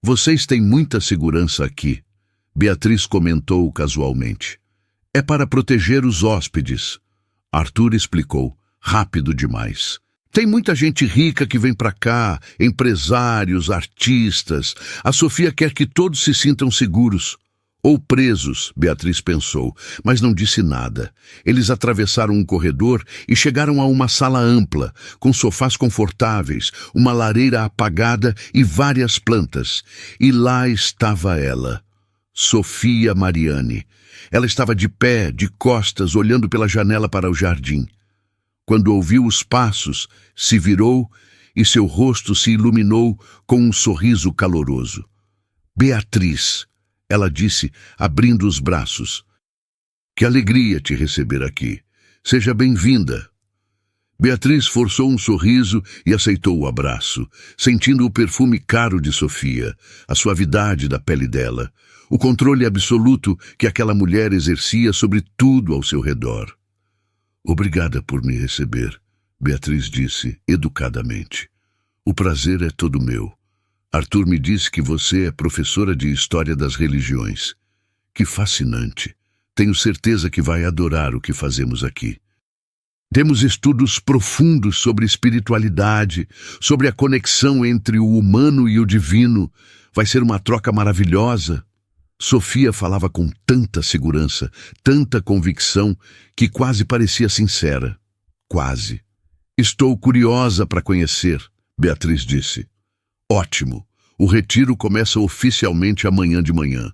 Vocês têm muita segurança aqui, Beatriz comentou casualmente. É para proteger os hóspedes. Arthur explicou, rápido demais. Tem muita gente rica que vem para cá, empresários, artistas. A Sofia quer que todos se sintam seguros. Ou presos, Beatriz pensou, mas não disse nada. Eles atravessaram um corredor e chegaram a uma sala ampla, com sofás confortáveis, uma lareira apagada e várias plantas. E lá estava ela, Sofia Mariani. Ela estava de pé, de costas, olhando pela janela para o jardim. Quando ouviu os passos, se virou e seu rosto se iluminou com um sorriso caloroso. Beatriz, ela disse, abrindo os braços. Que alegria te receber aqui. Seja bem-vinda. Beatriz forçou um sorriso e aceitou o abraço, sentindo o perfume caro de Sofia, a suavidade da pele dela, o controle absoluto que aquela mulher exercia sobre tudo ao seu redor. Obrigada por me receber, Beatriz disse, educadamente. O prazer é todo meu. Arthur me disse que você é professora de História das Religiões. Que fascinante. Tenho certeza que vai adorar o que fazemos aqui. Temos estudos profundos sobre espiritualidade, sobre a conexão entre o humano e o divino. Vai ser uma troca maravilhosa. Sofia falava com tanta segurança, tanta convicção, que quase parecia sincera. Quase. Estou curiosa para conhecer, Beatriz disse. Ótimo. O retiro começa oficialmente amanhã de manhã.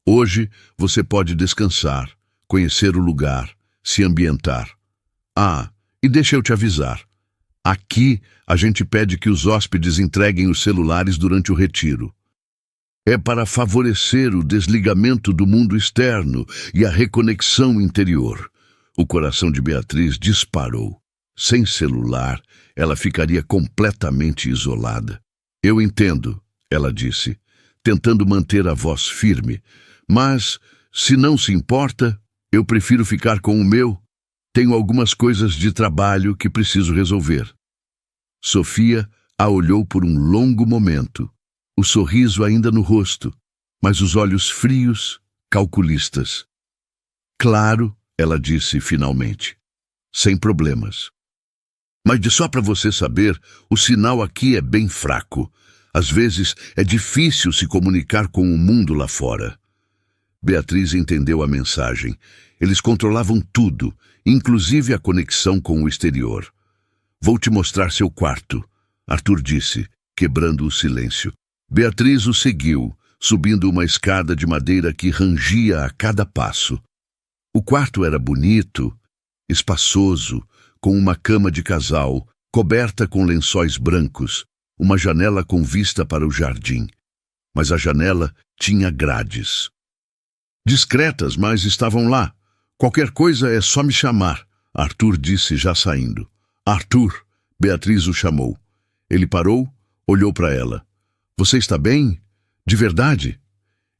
Hoje você pode descansar, conhecer o lugar, se ambientar. Ah, e deixa eu te avisar. Aqui a gente pede que os hóspedes entreguem os celulares durante o retiro. É para favorecer o desligamento do mundo externo e a reconexão interior. O coração de Beatriz disparou. Sem celular, ela ficaria completamente isolada. Eu entendo, ela disse, tentando manter a voz firme. Mas, se não se importa, eu prefiro ficar com o meu. Tenho algumas coisas de trabalho que preciso resolver. Sofia a olhou por um longo momento. O sorriso ainda no rosto, mas os olhos frios, calculistas. Claro, ela disse finalmente. Sem problemas. Mas só para você saber, o sinal aqui é bem fraco. Às vezes é difícil se comunicar com o mundo lá fora. Beatriz entendeu a mensagem. Eles controlavam tudo, inclusive a conexão com o exterior. Vou te mostrar seu quarto, Arthur disse, quebrando o silêncio. Beatriz o seguiu, subindo uma escada de madeira que rangia a cada passo. O quarto era bonito, espaçoso, com uma cama de casal, coberta com lençóis brancos, uma janela com vista para o jardim. Mas a janela tinha grades. Discretas, mas estavam lá. Qualquer coisa é só me chamar, Arthur disse já saindo. Arthur, Beatriz o chamou. Ele parou, olhou para ela. Você está bem? De verdade?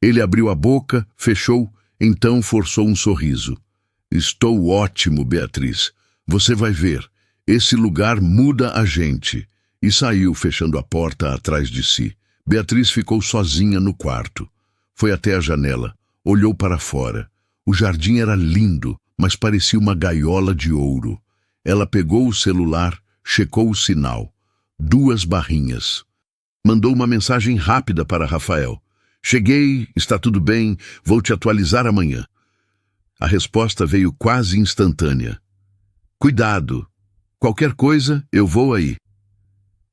Ele abriu a boca, fechou, então forçou um sorriso. Estou ótimo, Beatriz. Você vai ver. Esse lugar muda a gente. E saiu, fechando a porta atrás de si. Beatriz ficou sozinha no quarto. Foi até a janela. Olhou para fora. O jardim era lindo, mas parecia uma gaiola de ouro. Ela pegou o celular, checou o sinal. 2 barrinhas. Mandou uma mensagem rápida para Rafael. Cheguei, está tudo bem, vou te atualizar amanhã. A resposta veio quase instantânea. Cuidado, Qualquer coisa, eu vou aí.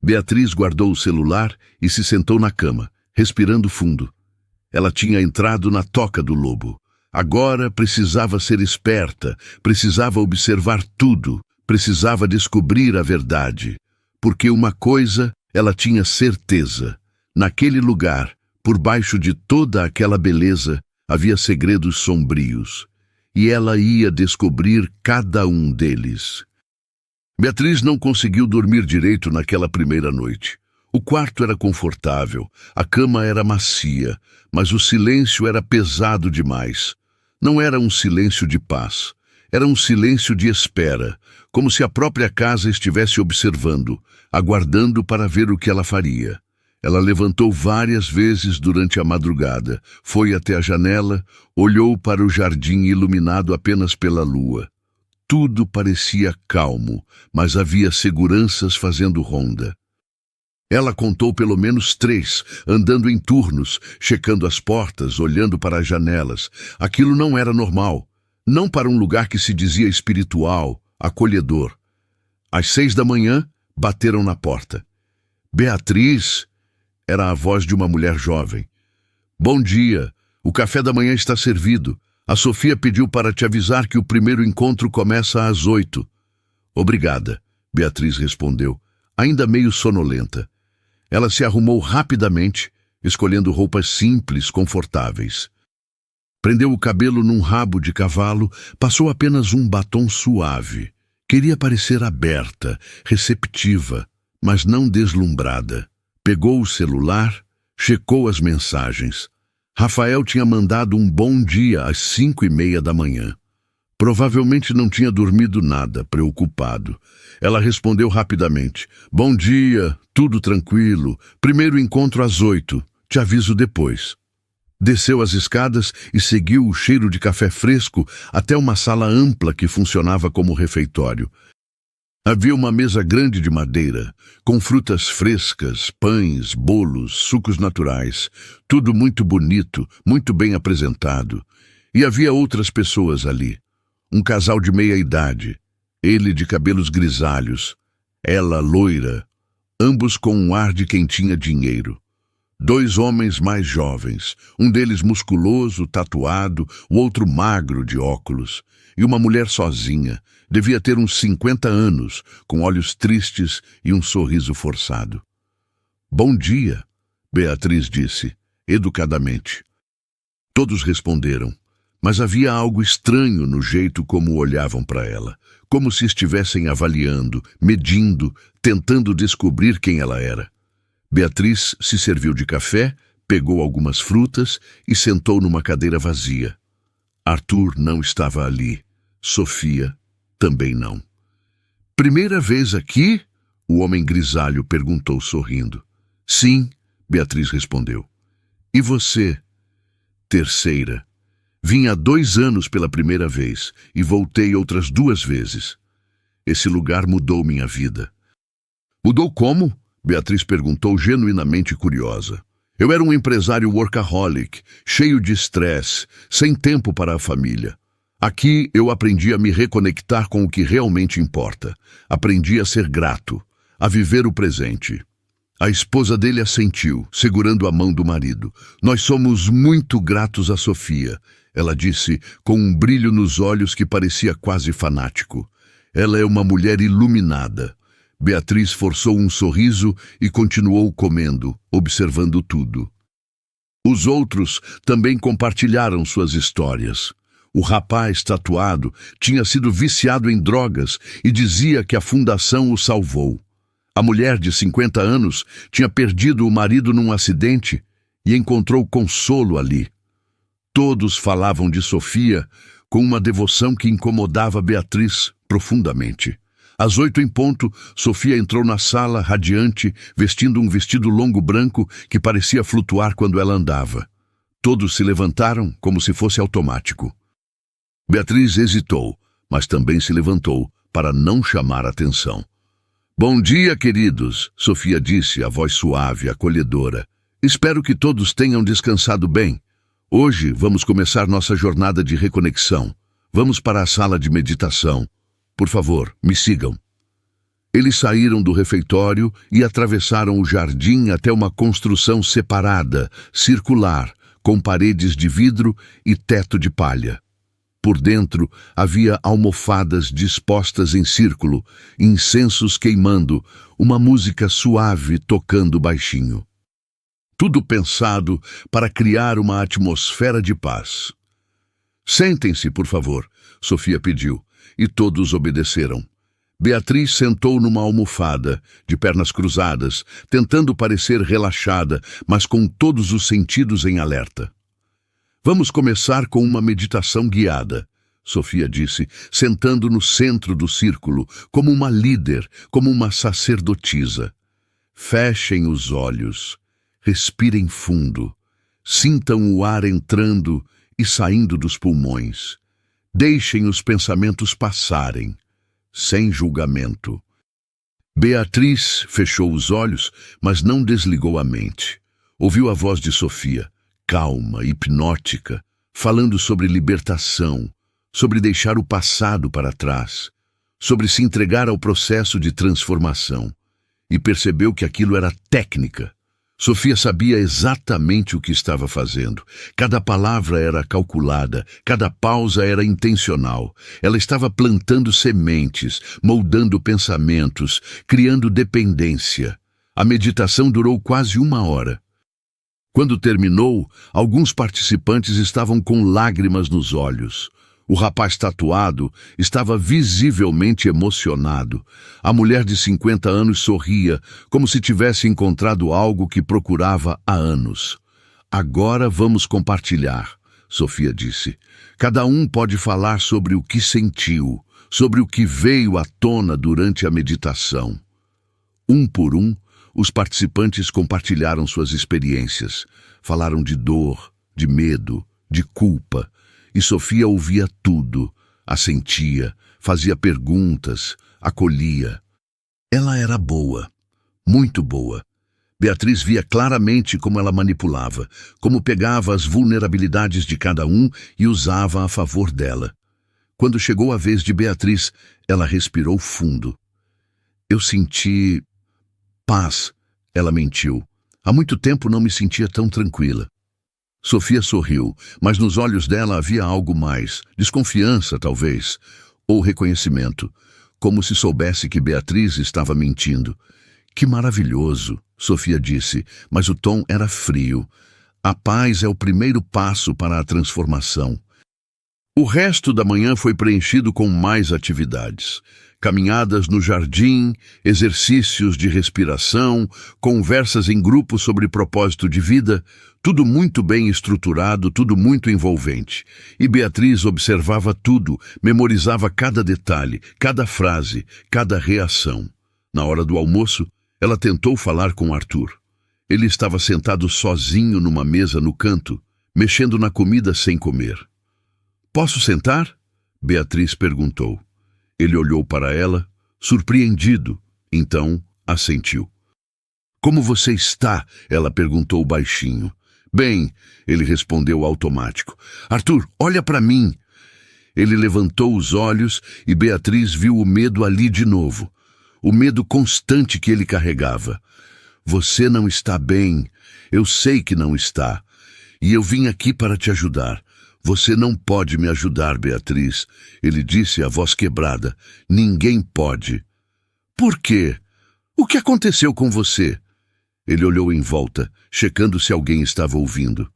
Beatriz guardou o celular e se sentou na cama, respirando fundo. Ela tinha entrado na toca do lobo. Agora precisava ser esperta, precisava observar tudo, precisava descobrir a verdade. Porque uma coisa ela tinha certeza: naquele lugar, por baixo de toda aquela beleza, havia segredos sombrios. E ela ia descobrir cada um deles. Beatriz não conseguiu dormir direito naquela primeira noite. O quarto era confortável, a cama era macia, mas o silêncio era pesado demais. Não era um silêncio de paz, era um silêncio de espera, como se a própria casa estivesse observando, aguardando para ver o que ela faria. Ela levantou várias vezes durante a madrugada, foi até a janela, olhou para o jardim iluminado apenas pela lua. Tudo parecia calmo, mas havia seguranças fazendo ronda. Ela contou pelo menos 3, andando em turnos, checando as portas, olhando para as janelas. Aquilo não era normal, não para um lugar que se dizia espiritual, acolhedor. Às 6 da manhã, bateram na porta. Beatriz era a voz de uma mulher jovem. Bom dia, o café da manhã está servido. A Sofia pediu para te avisar que o primeiro encontro começa às 8. Obrigada, Beatriz respondeu, ainda meio sonolenta. Ela se arrumou rapidamente, escolhendo roupas simples, confortáveis. Prendeu o cabelo num rabo de cavalo, passou apenas um batom suave. Queria parecer aberta, receptiva, mas não deslumbrada. Pegou o celular, checou as mensagens. Rafael tinha mandado um bom dia às 5:30 da manhã. Provavelmente não tinha dormido nada, preocupado. Ela respondeu rapidamente. Bom dia, tudo tranquilo. Primeiro encontro às 8. Te aviso depois. Desceu as escadas e seguiu o cheiro de café fresco até uma sala ampla que funcionava como refeitório. Havia uma mesa grande de madeira, com frutas frescas, pães, bolos, sucos naturais, tudo muito bonito, muito bem apresentado. E havia outras pessoas ali. Um casal de meia-idade, ele de cabelos grisalhos, ela loira, ambos com um ar de quem tinha dinheiro. 2 homens mais jovens, um deles musculoso, tatuado, o outro magro, de óculos, e uma mulher sozinha, devia ter uns 50 anos, com olhos tristes e um sorriso forçado. Bom dia, Beatriz disse, educadamente. Todos responderam, mas havia algo estranho no jeito como olhavam para ela, como se estivessem avaliando, medindo, tentando descobrir quem ela era. Beatriz se serviu de café, pegou algumas frutas e sentou numa cadeira vazia. Arthur não estava ali. Sofia também não. Primeira vez aqui? O homem grisalho perguntou sorrindo. Sim, Beatriz respondeu. E você? Terceira. Vim há 2 anos pela primeira vez e voltei outras 2 vezes. Esse lugar mudou minha vida. Mudou como? Beatriz perguntou, genuinamente curiosa. Eu era um empresário workaholic, cheio de estresse, sem tempo para a família. Aqui eu aprendi a me reconectar com o que realmente importa. Aprendi a ser grato, a viver o presente. A esposa dele assentiu, segurando a mão do marido. Nós somos muito gratos a Sofia, ela disse, com um brilho nos olhos que parecia quase fanático. Ela é uma mulher iluminada. Beatriz forçou um sorriso e continuou comendo, observando tudo. Os outros também compartilharam suas histórias. O rapaz tatuado tinha sido viciado em drogas e dizia que a fundação o salvou. A mulher de 50 anos tinha perdido o marido num acidente e encontrou consolo ali. Todos falavam de Sofia com uma devoção que incomodava Beatriz profundamente. Às 8 em ponto, Sofia entrou na sala, radiante, vestindo um vestido longo branco que parecia flutuar quando ela andava. Todos se levantaram como se fosse automático. Beatriz hesitou, mas também se levantou para não chamar atenção. Bom dia, queridos, Sofia disse, a voz suave, acolhedora. Espero que todos tenham descansado bem. Hoje vamos começar nossa jornada de reconexão. Vamos para a sala de meditação. Por favor, me sigam. Eles saíram do refeitório e atravessaram o jardim até uma construção separada, circular, com paredes de vidro e teto de palha. Por dentro havia almofadas dispostas em círculo, incensos queimando, uma música suave tocando baixinho. Tudo pensado para criar uma atmosfera de paz. "Sentem-se, por favor", Sofia pediu, e todos obedeceram. Beatriz sentou numa almofada, de pernas cruzadas, tentando parecer relaxada, mas com todos os sentidos em alerta. "Vamos começar com uma meditação guiada", Sofia disse, sentando no centro do círculo, como uma líder, como uma sacerdotisa. "Fechem os olhos, respirem fundo, sintam o ar entrando e saindo dos pulmões. Deixem os pensamentos passarem, sem julgamento." Beatriz fechou os olhos, mas não desligou a mente. Ouviu a voz de Sofia, calma, hipnótica, falando sobre libertação, sobre deixar o passado para trás, sobre se entregar ao processo de transformação. E percebeu que aquilo era técnica. Sofia sabia exatamente o que estava fazendo. Cada palavra era calculada, cada pausa era intencional. Ela estava plantando sementes, moldando pensamentos, criando dependência. A meditação durou quase 1 hora. Quando terminou, alguns participantes estavam com lágrimas nos olhos. O rapaz tatuado estava visivelmente emocionado. A mulher de 50 anos sorria, como se tivesse encontrado algo que procurava há anos. "Agora vamos compartilhar", Sofia disse. "Cada um pode falar sobre o que sentiu, sobre o que veio à tona durante a meditação." Um por um, os participantes compartilharam suas experiências. Falaram de dor, de medo, de culpa. E Sofia ouvia tudo, assentia, fazia perguntas, acolhia. Ela era boa, muito boa. Beatriz via claramente como ela manipulava, como pegava as vulnerabilidades de cada um e usava a favor dela. Quando chegou a vez de Beatriz, ela respirou fundo. "Eu senti paz", ela mentiu. "Há muito tempo não me sentia tão tranquila." Sofia sorriu, mas nos olhos dela havia algo mais, desconfiança, talvez, ou reconhecimento, como se soubesse que Beatriz estava mentindo. "Que maravilhoso", Sofia disse, mas o tom era frio. "A paz é o primeiro passo para a transformação." O resto da manhã foi preenchido com mais atividades. Caminhadas no jardim, exercícios de respiração, conversas em grupo sobre propósito de vida, tudo muito bem estruturado, tudo muito envolvente. E Beatriz observava tudo, memorizava cada detalhe, cada frase, cada reação. Na hora do almoço, ela tentou falar com Arthur. Ele estava sentado sozinho numa mesa no canto, mexendo na comida sem comer. "Posso sentar?" Beatriz perguntou. Ele olhou para ela, surpreendido, então assentiu. "Como você está?" ela perguntou baixinho. "Bem", ele respondeu automático. "Arthur, olha para mim." Ele levantou os olhos e Beatriz viu o medo ali de novo. O medo constante que ele carregava. "Você não está bem. Eu sei que não está. E eu vim aqui para te ajudar." "Você não pode me ajudar, Beatriz", ele disse, a voz quebrada. "Ninguém pode." "Por quê? O que aconteceu com você?" Ele olhou em volta, checando se alguém estava ouvindo.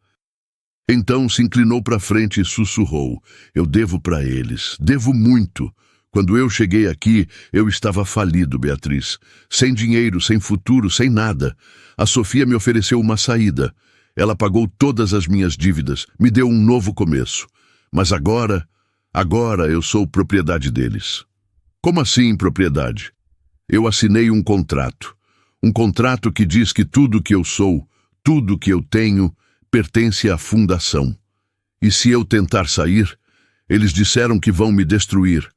Então se inclinou para frente e sussurrou. "Eu devo para eles. Devo muito. Quando eu cheguei aqui, eu estava falido, Beatriz. Sem dinheiro, sem futuro, sem nada. A Sofia me ofereceu uma saída. Ela pagou todas as minhas dívidas, me deu um novo começo. Mas agora eu sou propriedade deles." "Como assim propriedade?" "Eu assinei um contrato. Um contrato que diz que tudo que eu sou, tudo que eu tenho, pertence à fundação. E se eu tentar sair, eles disseram que vão me destruir.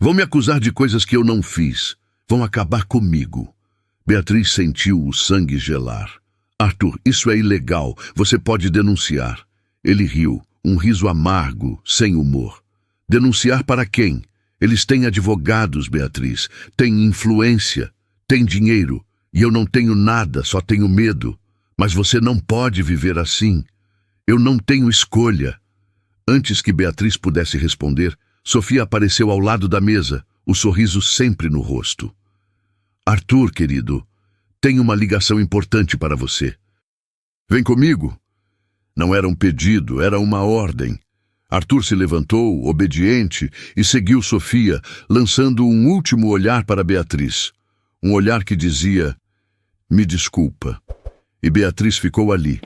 Vão me acusar de coisas que eu não fiz. Vão acabar comigo." Beatriz sentiu o sangue gelar. "Arthur, isso é ilegal. Você pode denunciar." Ele riu, um riso amargo, sem humor. "Denunciar para quem?" Eles têm advogados, Beatriz, têm influência, têm dinheiro, e eu não tenho nada, só tenho medo. Mas você não pode viver assim. Eu não tenho escolha. Antes que Beatriz pudesse responder, Sofia apareceu ao lado da mesa, o sorriso sempre no rosto. Arthur, querido, tenho uma ligação importante para você. Vem comigo. Não era um pedido, era uma ordem. Arthur se levantou, obediente, e seguiu Sofia, lançando um último olhar para Beatriz. Um olhar que dizia, me desculpa. E Beatriz ficou ali,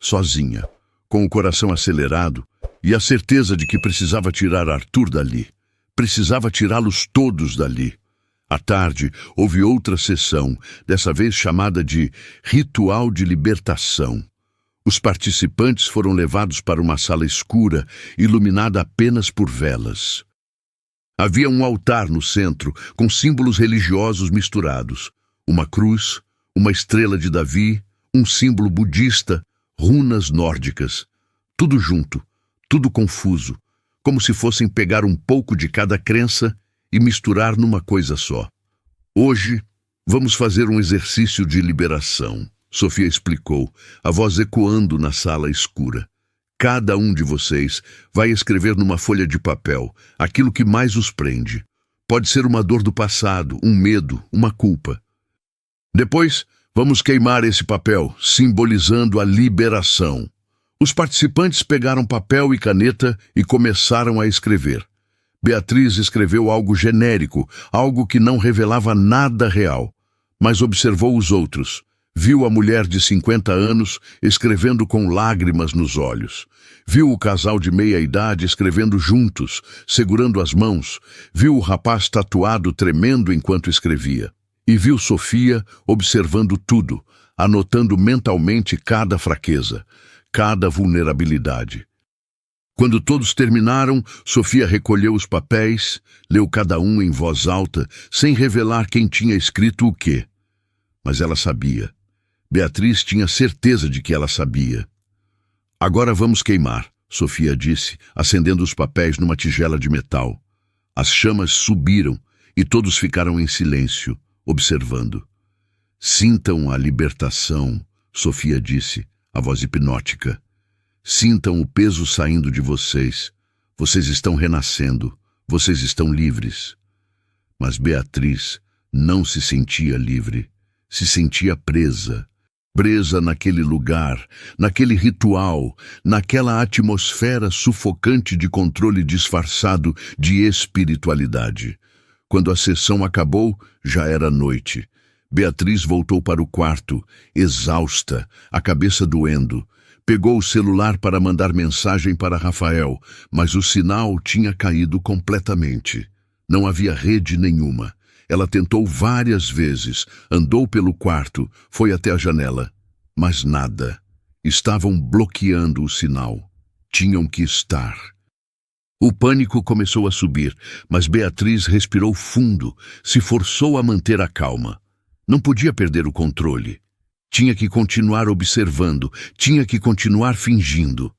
sozinha, com o coração acelerado e a certeza de que precisava tirar Arthur dali. Precisava tirá-los todos dali. À tarde, houve outra sessão, dessa vez chamada de Ritual de Libertação. Os participantes foram levados para uma sala escura, iluminada apenas por velas. Havia um altar no centro, com símbolos religiosos misturados. Uma cruz, uma estrela de Davi, um símbolo budista, runas nórdicas. Tudo junto, tudo confuso, como se fossem pegar um pouco de cada crença e misturar numa coisa só. Hoje, vamos fazer um exercício de liberação, Sofia explicou, a voz ecoando na sala escura. Cada um de vocês vai escrever numa folha de papel aquilo que mais os prende. Pode ser uma dor do passado, um medo, uma culpa. Depois, vamos queimar esse papel, simbolizando a liberação. Os participantes pegaram papel e caneta e começaram a escrever. Beatriz escreveu algo genérico, algo que não revelava nada real, mas observou os outros. Viu a mulher de 50 anos escrevendo com lágrimas nos olhos. Viu o casal de meia-idade escrevendo juntos, segurando as mãos. Viu o rapaz tatuado tremendo enquanto escrevia. E viu Sofia observando tudo, anotando mentalmente cada fraqueza, cada vulnerabilidade. Quando todos terminaram, Sofia recolheu os papéis, leu cada um em voz alta, sem revelar quem tinha escrito o quê. Mas ela sabia. Beatriz tinha certeza de que ela sabia. Agora vamos queimar, Sofia disse, acendendo os papéis numa tigela de metal. As chamas subiram e todos ficaram em silêncio, observando. Sintam a libertação, Sofia disse, a voz hipnótica. Sintam o peso saindo de vocês. Vocês estão renascendo. Vocês estão livres. Mas Beatriz não se sentia livre. Se sentia presa. Presa naquele lugar, naquele ritual, naquela atmosfera sufocante de controle disfarçado de espiritualidade. Quando a sessão acabou, já era noite. Beatriz voltou para o quarto, exausta, a cabeça doendo. Pegou o celular para mandar mensagem para Rafael, mas o sinal tinha caído completamente. Não havia rede nenhuma. Ela tentou várias vezes, andou pelo quarto, foi até a janela. Mas nada. Estavam bloqueando o sinal. Tinham que estar. O pânico começou a subir, mas Beatriz respirou fundo, se forçou a manter a calma. Não podia perder o controle. Tinha que continuar observando, tinha que continuar fingindo.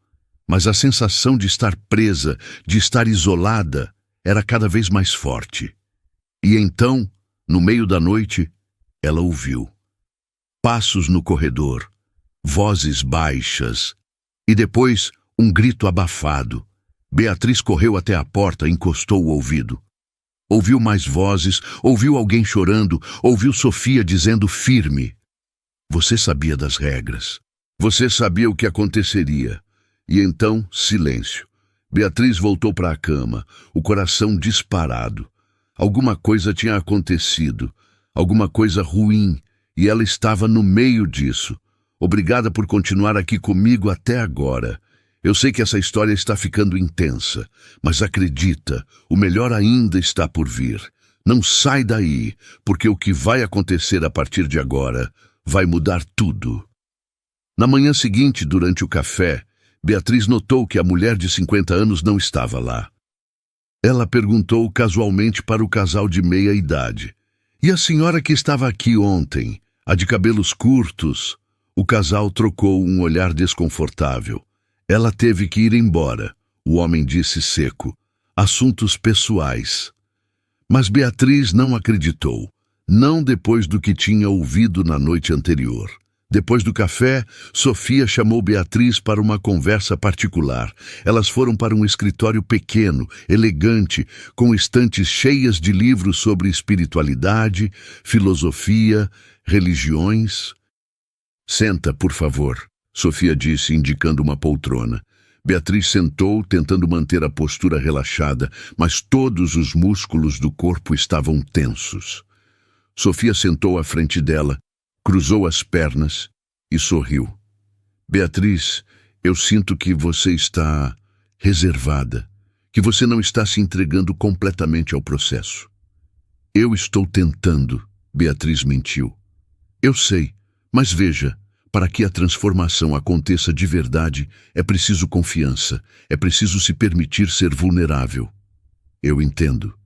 Mas a sensação de estar presa, de estar isolada, era cada vez mais forte. E então, no meio da noite, ela ouviu. Passos no corredor, vozes baixas, e depois um grito abafado. Beatriz correu até a porta e encostou o ouvido. Ouviu mais vozes, ouviu alguém chorando, ouviu Sofia dizendo firme. Você sabia das regras. Você sabia o que aconteceria. E então, silêncio. Beatriz voltou para a cama, o coração disparado. Alguma coisa tinha acontecido, alguma coisa ruim, e ela estava no meio disso. Obrigada por continuar aqui comigo até agora. Eu sei que essa história está ficando intensa, mas acredita, o melhor ainda está por vir. Não sai daí, porque o que vai acontecer a partir de agora vai mudar tudo. Na manhã seguinte, durante o café, Beatriz notou que a mulher de 50 anos não estava lá. Ela perguntou casualmente para o casal de meia-idade. E a senhora que estava aqui ontem, a de cabelos curtos? O casal trocou um olhar desconfortável. Ela teve que ir embora, o homem disse seco. Assuntos pessoais. Mas Beatriz não acreditou. Não depois do que tinha ouvido na noite anterior. Depois do café, Sofia chamou Beatriz para uma conversa particular. Elas foram para um escritório pequeno, elegante, com estantes cheias de livros sobre espiritualidade, filosofia, religiões. "Senta, por favor", Sofia disse, indicando uma poltrona. Beatriz sentou, tentando manter a postura relaxada, mas todos os músculos do corpo estavam tensos. Sofia sentou à frente dela, cruzou as pernas e sorriu. "Beatriz, eu sinto que você está reservada, que você não está se entregando completamente ao processo." "Eu estou tentando", Beatriz mentiu. "Eu sei, mas veja, para que a transformação aconteça de verdade, é preciso confiança, é preciso se permitir ser vulnerável." "Eu entendo."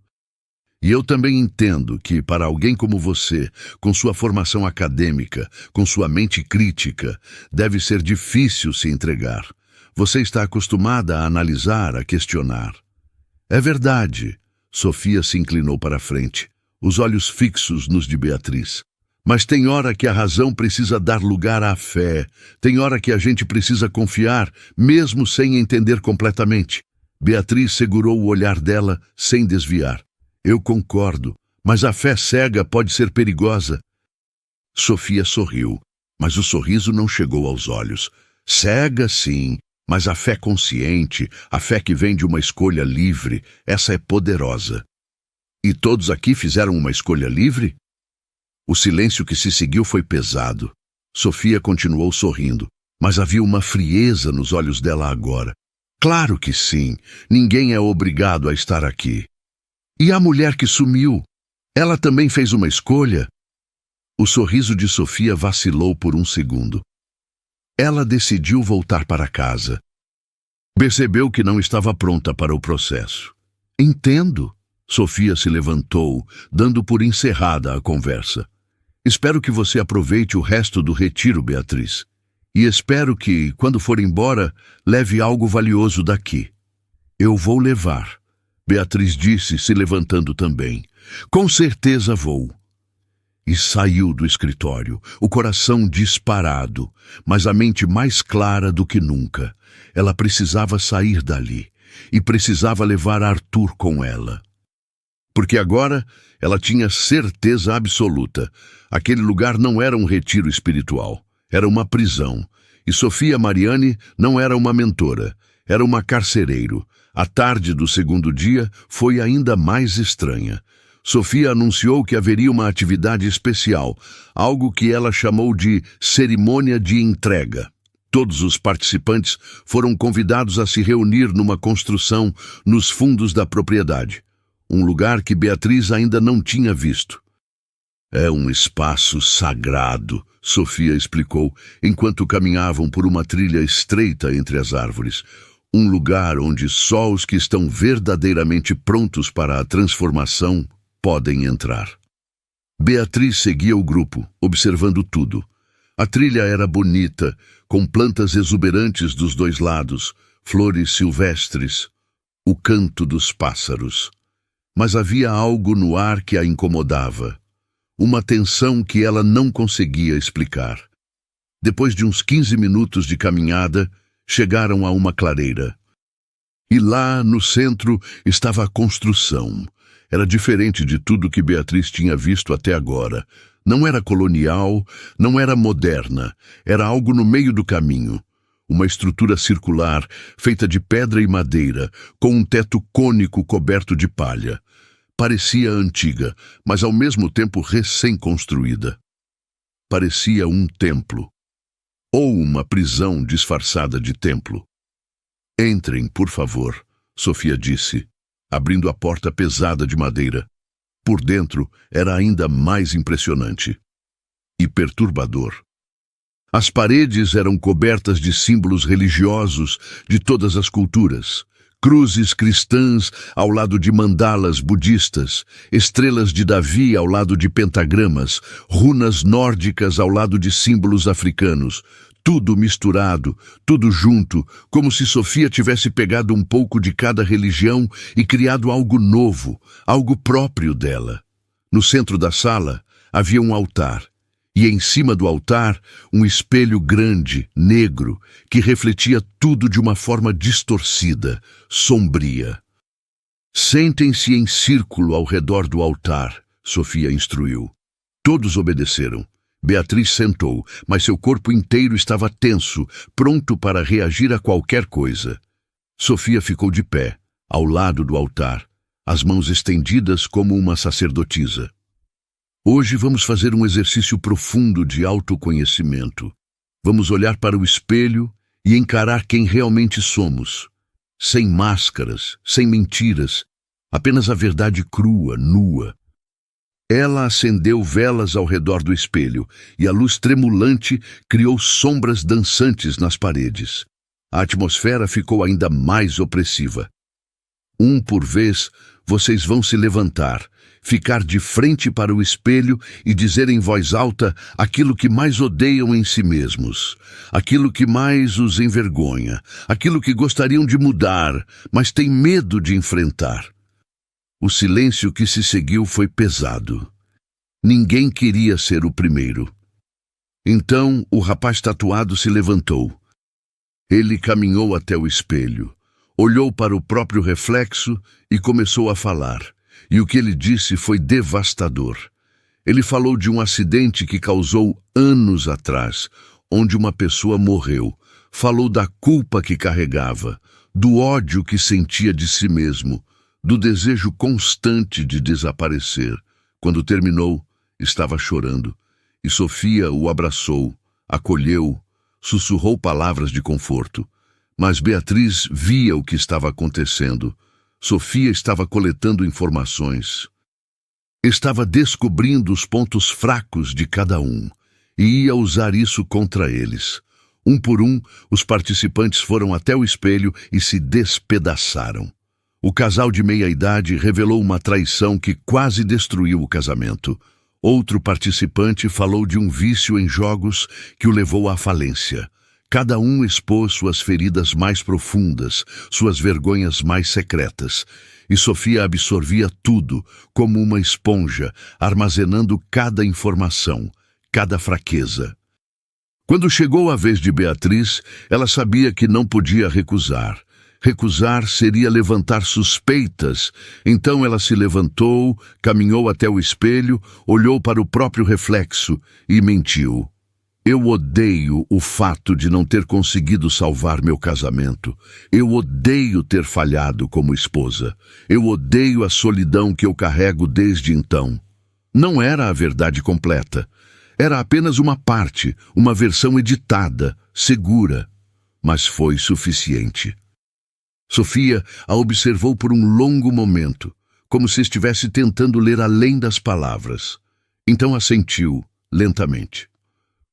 "E eu também entendo que, para alguém como você, com sua formação acadêmica, com sua mente crítica, deve ser difícil se entregar. Você está acostumada a analisar, a questionar." "É verdade." Sofia se inclinou para a frente, os olhos fixos nos de Beatriz. "Mas tem hora que a razão precisa dar lugar à fé. Tem hora que a gente precisa confiar, mesmo sem entender completamente." Beatriz segurou o olhar dela sem desviar. "Eu concordo, mas a fé cega pode ser perigosa." Sofia sorriu, mas o sorriso não chegou aos olhos. "Cega, sim, mas a fé consciente, a fé que vem de uma escolha livre, essa é poderosa." "E todos aqui fizeram uma escolha livre?" O silêncio que se seguiu foi pesado. Sofia continuou sorrindo, mas havia uma frieza nos olhos dela agora. "Claro que sim, ninguém é obrigado a estar aqui." "E a mulher que sumiu? Ela também fez uma escolha?" O sorriso de Sofia vacilou por um segundo. Ela decidiu voltar para casa. Percebeu que não estava pronta para o processo. "Entendo." Sofia se levantou, dando por encerrada a conversa. "Espero que você aproveite o resto do retiro, Beatriz. E espero que, quando for embora, leve algo valioso daqui." "Eu vou levar," Beatriz disse, se levantando também. "Com certeza vou." E saiu do escritório, o coração disparado, mas a mente mais clara do que nunca. Ela precisava sair dali, e precisava levar Arthur com ela. Porque agora ela tinha certeza absoluta. Aquele lugar não era um retiro espiritual, era uma prisão. E Sofia Mariani não era uma mentora, era uma carcereiro. A tarde do segundo dia foi ainda mais estranha. Sofia anunciou que haveria uma atividade especial, algo que ela chamou de cerimônia de entrega. Todos os participantes foram convidados a se reunir numa construção nos fundos da propriedade, um lugar que Beatriz ainda não tinha visto. "É um espaço sagrado", Sofia explicou, enquanto caminhavam por uma trilha estreita entre as árvores. "Um lugar onde só os que estão verdadeiramente prontos para a transformação podem entrar." Beatriz seguia o grupo, observando tudo. A trilha era bonita, com plantas exuberantes dos dois lados, flores silvestres, o canto dos pássaros. Mas havia algo no ar que a incomodava, uma tensão que ela não conseguia explicar. Depois de uns 15 minutos de caminhada, chegaram a uma clareira. E lá, no centro, estava a construção. Era diferente de tudo que Beatriz tinha visto até agora. Não era colonial, não era moderna, era algo no meio do caminho. Uma estrutura circular, feita de pedra e madeira, com um teto cônico coberto de palha. Parecia antiga, mas ao mesmo tempo recém-construída. Parecia um templo. Ou uma prisão disfarçada de templo. "Entrem, por favor", Sofia disse, abrindo a porta pesada de madeira. Por dentro era ainda mais impressionante e perturbador. As paredes eram cobertas de símbolos religiosos de todas as culturas. Cruzes cristãs ao lado de mandalas budistas, estrelas de Davi ao lado de pentagramas, runas nórdicas ao lado de símbolos africanos. tudo misturado, tudo junto, como se Sofia tivesse pegado um pouco de cada religião e criado algo novo, algo próprio dela. No centro da sala havia um altar, e em cima do altar um espelho grande, negro, que refletia tudo de uma forma distorcida, sombria. Sentem-se em círculo ao redor do altar, Sofia instruiu. Todos obedeceram. Beatriz sentou, mas seu corpo inteiro estava tenso, pronto para reagir a qualquer coisa. Sofia ficou de pé, ao lado do altar, as mãos estendidas como uma sacerdotisa. Hoje vamos fazer um exercício profundo de autoconhecimento. Vamos olhar para o espelho e encarar quem realmente somos. Sem máscaras, sem mentiras, apenas a verdade crua, nua. Ela acendeu velas ao redor do espelho, e a luz tremulante criou sombras dançantes nas paredes. A atmosfera ficou ainda mais opressiva. Um por vez, vocês vão se levantar, ficar de frente para o espelho e dizer em voz alta aquilo que mais odeiam em si mesmos, aquilo que mais os envergonha, aquilo que gostariam de mudar, mas têm medo de enfrentar. O silêncio que se seguiu foi pesado. Ninguém queria ser o primeiro. Então o rapaz tatuado se levantou. Ele caminhou até o espelho, olhou para o próprio reflexo e começou a falar. E o que ele disse foi devastador. Ele falou de um acidente que causou anos atrás, onde uma pessoa morreu. Falou da culpa que carregava, do ódio que sentia de si mesmo, do desejo constante de desaparecer. Quando terminou, estava chorando, e Sofia o abraçou, acolheu, sussurrou palavras de conforto. Mas Beatriz via o que estava acontecendo. Sofia estava coletando informações. Estava descobrindo os pontos fracos de cada um, e ia usar isso contra eles. Um por um, os participantes foram até o espelho e se despedaçaram. O casal de meia-idade revelou uma traição que quase destruiu o casamento. Outro participante falou de um vício em jogos que o levou à falência. Cada um expôs suas feridas mais profundas, suas vergonhas mais secretas. E Sofia absorvia tudo, como uma esponja, armazenando cada informação, cada fraqueza. Quando chegou a vez de Beatriz, ela sabia que não podia recusar. Recusar seria levantar suspeitas. Então ela se levantou, caminhou até o espelho, olhou para o próprio reflexo e mentiu. Eu odeio o fato de não ter conseguido salvar meu casamento. Eu odeio ter falhado como esposa. Eu odeio a solidão que eu carrego desde então. Não era a verdade completa. Era apenas uma parte, uma versão editada, segura. Mas foi suficiente. Sofia a observou por um longo momento, como se estivesse tentando ler além das palavras. Então assentiu, lentamente.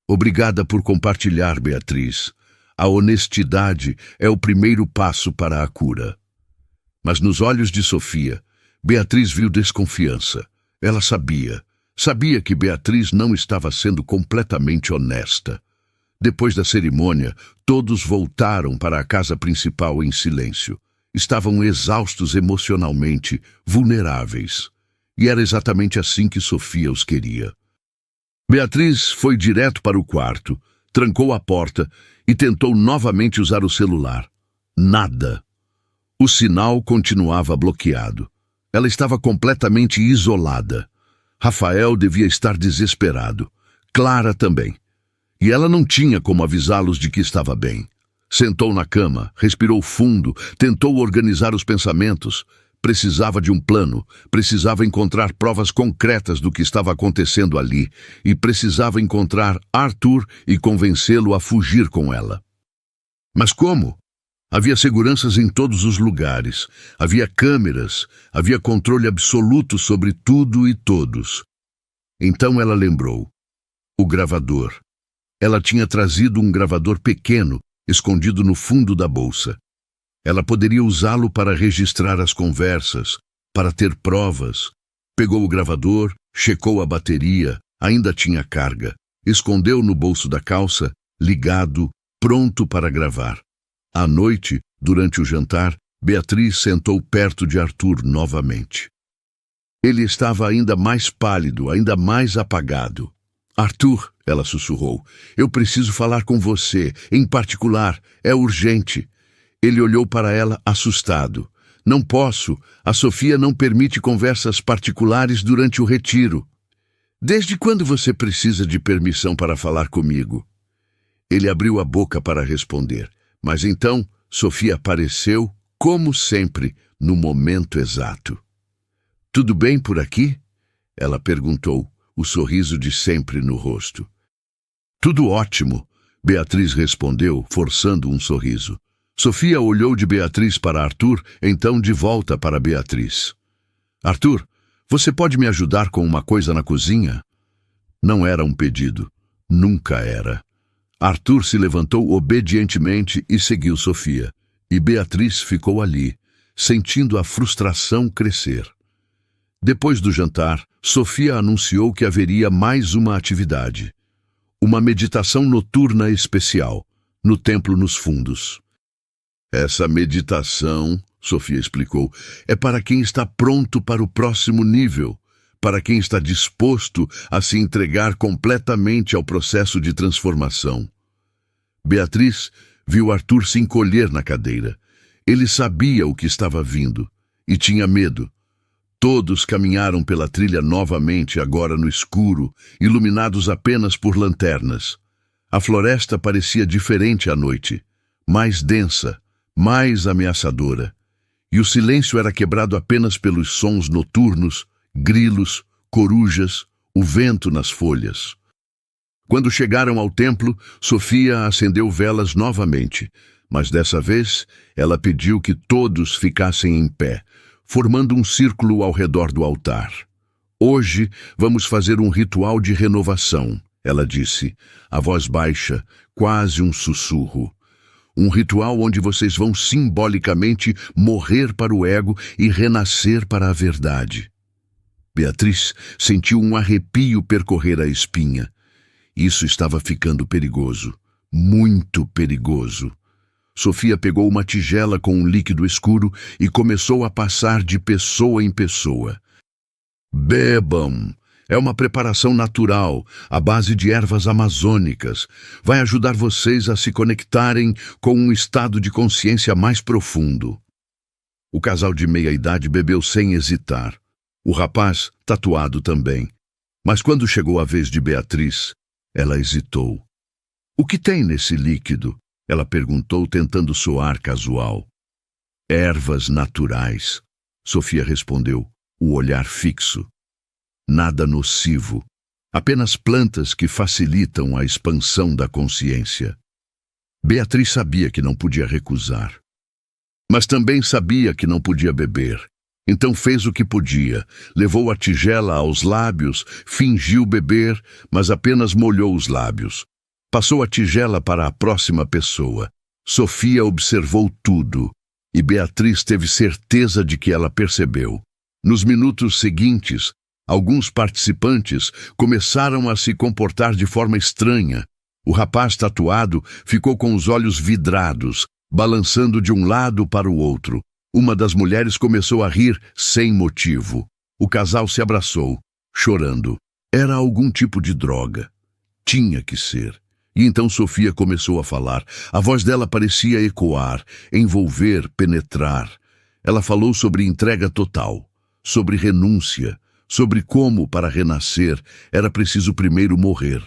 Obrigada por compartilhar, Beatriz. A honestidade é o primeiro passo para a cura. Mas nos olhos de Sofia, Beatriz viu desconfiança. Ela sabia que Beatriz não estava sendo completamente honesta. Depois da cerimônia, todos voltaram para a casa principal em silêncio. Estavam exaustos emocionalmente, vulneráveis. E era exatamente assim que Sofia os queria. Beatriz foi direto para o quarto, trancou a porta e tentou novamente usar o celular. Nada. O sinal continuava bloqueado. Ela estava completamente isolada. Rafael devia estar desesperado. Clara também. E ela não tinha como avisá-los de que estava bem. Sentou na cama, respirou fundo, tentou organizar os pensamentos. Precisava de um plano, precisava encontrar provas concretas do que estava acontecendo ali e precisava encontrar Arthur e convencê-lo a fugir com ela. Mas como? Havia seguranças em todos os lugares, havia câmeras, havia controle absoluto sobre tudo e todos. Então ela lembrou. O gravador. Ela tinha trazido um gravador pequeno, escondido no fundo da bolsa. Ela poderia usá-lo para registrar as conversas, para ter provas. Pegou o gravador, checou a bateria, ainda tinha carga. Escondeu no bolso da calça ligado, pronto para gravar. À noite, durante o jantar, Beatriz sentou perto de Arthur novamente. Ele estava ainda mais pálido, ainda mais apagado. Arthur, ela sussurrou, eu preciso falar com você, em particular, é urgente. Ele olhou para ela assustado. Não posso, a Sofia não permite conversas particulares durante o retiro. Desde quando você precisa de permissão para falar comigo? Ele abriu a boca para responder, mas então Sofia apareceu, como sempre, no momento exato. Tudo bem por aqui? Ela perguntou, o sorriso de sempre no rosto. Tudo ótimo, Beatriz respondeu, forçando um sorriso. Sofia olhou de Beatriz para Arthur, então de volta para Beatriz. Arthur, você pode me ajudar com uma coisa na cozinha? Não era um pedido. Nunca era. Arthur se levantou obedientemente e seguiu Sofia. E Beatriz ficou ali, sentindo a frustração crescer. Depois do jantar, Sofia anunciou que haveria mais uma atividade. Uma meditação noturna especial, no templo nos fundos. Essa meditação, Sofia explicou, é para quem está pronto para o próximo nível, para quem está disposto a se entregar completamente ao processo de transformação. Beatriz viu Arthur se encolher na cadeira. Ele sabia o que estava vindo e tinha medo. Todos caminharam pela trilha novamente, agora no escuro, iluminados apenas por lanternas. A floresta parecia diferente à noite, mais densa, mais ameaçadora. E o silêncio era quebrado apenas pelos sons noturnos, grilos, corujas, o vento nas folhas. Quando chegaram ao templo, Sofia acendeu velas novamente, mas dessa vez ela pediu que todos ficassem em pé, formando um círculo ao redor do altar. Hoje vamos fazer um ritual de renovação, ela disse, a voz baixa, quase um sussurro. Um ritual onde vocês vão simbolicamente morrer para o ego e renascer para a verdade. Beatriz sentiu um arrepio percorrer a espinha. Isso estava ficando perigoso, muito perigoso. Sofia pegou uma tigela com um líquido escuro e começou a passar de pessoa em pessoa. Bebam! É uma preparação natural, à base de ervas amazônicas. Vai ajudar vocês a se conectarem com um estado de consciência mais profundo. O casal de meia-idade bebeu sem hesitar. O rapaz, tatuado também. Mas quando chegou a vez de Beatriz, ela hesitou. O que tem nesse líquido? Ela perguntou, tentando soar casual. Ervas naturais, Sofia respondeu, o olhar fixo. Nada nocivo, apenas plantas que facilitam a expansão da consciência. Beatriz sabia que não podia recusar. Mas também sabia que não podia beber. Então fez o que podia, levou a tigela aos lábios, fingiu beber, mas apenas molhou os lábios. Passou a tigela para a próxima pessoa. Sofia observou tudo, e Beatriz teve certeza de que ela percebeu. Nos minutos seguintes, alguns participantes começaram a se comportar de forma estranha. O rapaz tatuado ficou com os olhos vidrados, balançando de um lado para o outro. Uma das mulheres começou a rir sem motivo. O casal se abraçou, chorando. Era algum tipo de droga. Tinha que ser. E então Sofia começou a falar. A voz dela parecia ecoar, envolver, penetrar. Ela falou sobre entrega total, sobre renúncia, sobre como, para renascer, era preciso primeiro morrer.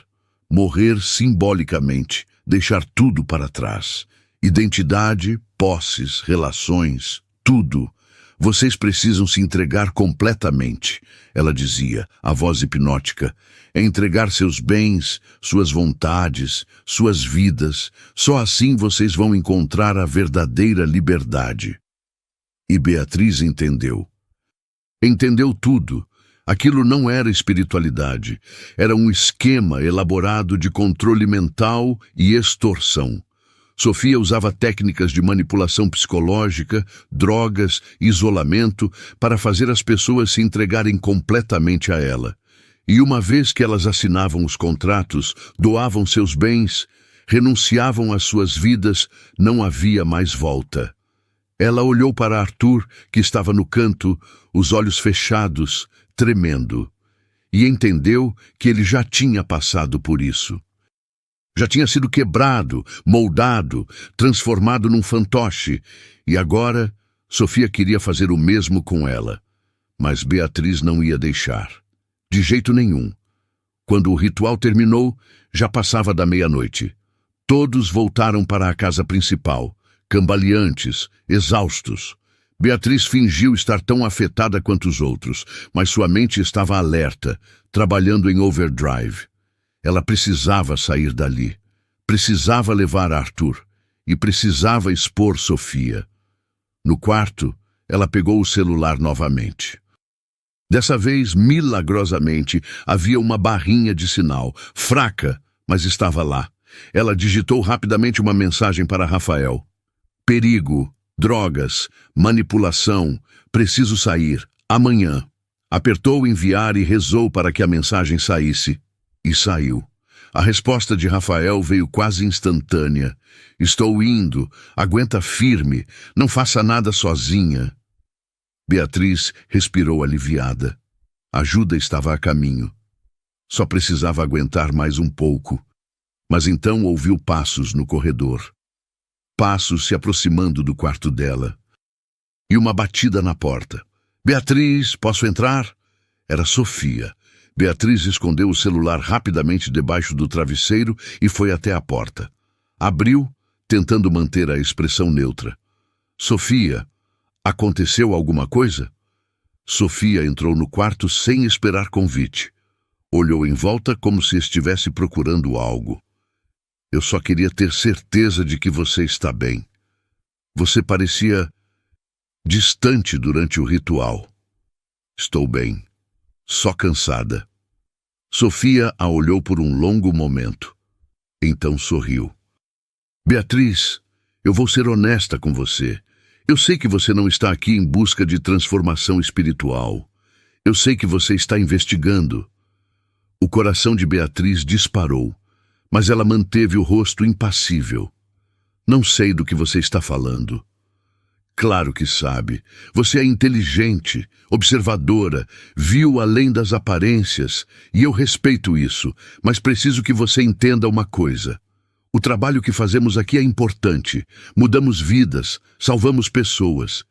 Morrer simbolicamente, deixar tudo para trás. Identidade, posses, relações, tudo. Vocês precisam se entregar completamente, ela dizia, a voz hipnótica. É entregar seus bens, suas vontades, suas vidas. Só assim vocês vão encontrar a verdadeira liberdade. E Beatriz entendeu. Entendeu tudo. Aquilo não era espiritualidade. Era um esquema elaborado de controle mental e extorsão. Sofia usava técnicas de manipulação psicológica, drogas, isolamento, para fazer as pessoas se entregarem completamente a ela. E uma vez que elas assinavam os contratos, doavam seus bens, renunciavam às suas vidas, não havia mais volta. Ela olhou para Arthur, que estava no canto, os olhos fechados, tremendo, e entendeu que ele já tinha passado por isso. Já tinha sido quebrado, moldado, transformado num fantoche, e agora Sofia queria fazer o mesmo com ela. Mas Beatriz não ia deixar. De jeito nenhum. Quando o ritual terminou, já passava da meia-noite. Todos voltaram para a casa principal, cambaleantes, exaustos. Beatriz fingiu estar tão afetada quanto os outros, mas sua mente estava alerta, trabalhando em overdrive. Ela precisava sair dali. Precisava levar Arthur. E precisava expor Sofia. No quarto, ela pegou o celular novamente. Dessa vez, milagrosamente, havia uma barrinha de sinal, fraca, mas estava lá. Ela digitou rapidamente uma mensagem para Rafael. Perigo, drogas, manipulação, preciso sair, amanhã. Apertou enviar e rezou para que a mensagem saísse. E saiu. A resposta de Rafael veio quase instantânea. Estou indo, aguenta firme, não faça nada sozinha. Beatriz respirou aliviada. A ajuda estava a caminho. Só precisava aguentar mais um pouco. Mas então ouviu passos no corredor. Passos se aproximando do quarto dela. E uma batida na porta. Beatriz, posso entrar? Era Sofia. Beatriz escondeu o celular rapidamente debaixo do travesseiro e foi até a porta. Abriu, tentando manter a expressão neutra. Sofia, aconteceu alguma coisa? Sofia entrou no quarto sem esperar convite. Olhou em volta como se estivesse procurando algo. Eu só queria ter certeza de que você está bem. Você parecia distante durante o ritual. Estou bem. Só cansada. Sofia a olhou por um longo momento. Então sorriu. Beatriz, eu vou ser honesta com você. Eu sei que você não está aqui em busca de transformação espiritual. Eu sei que você está investigando. O coração de Beatriz disparou, mas ela manteve o rosto impassível. Não sei do que você está falando. Claro que sabe. Você é inteligente, observadora, viu além das aparências, e eu respeito isso, mas preciso que você entenda uma coisa. O trabalho que fazemos aqui é importante. Mudamos vidas, salvamos pessoas.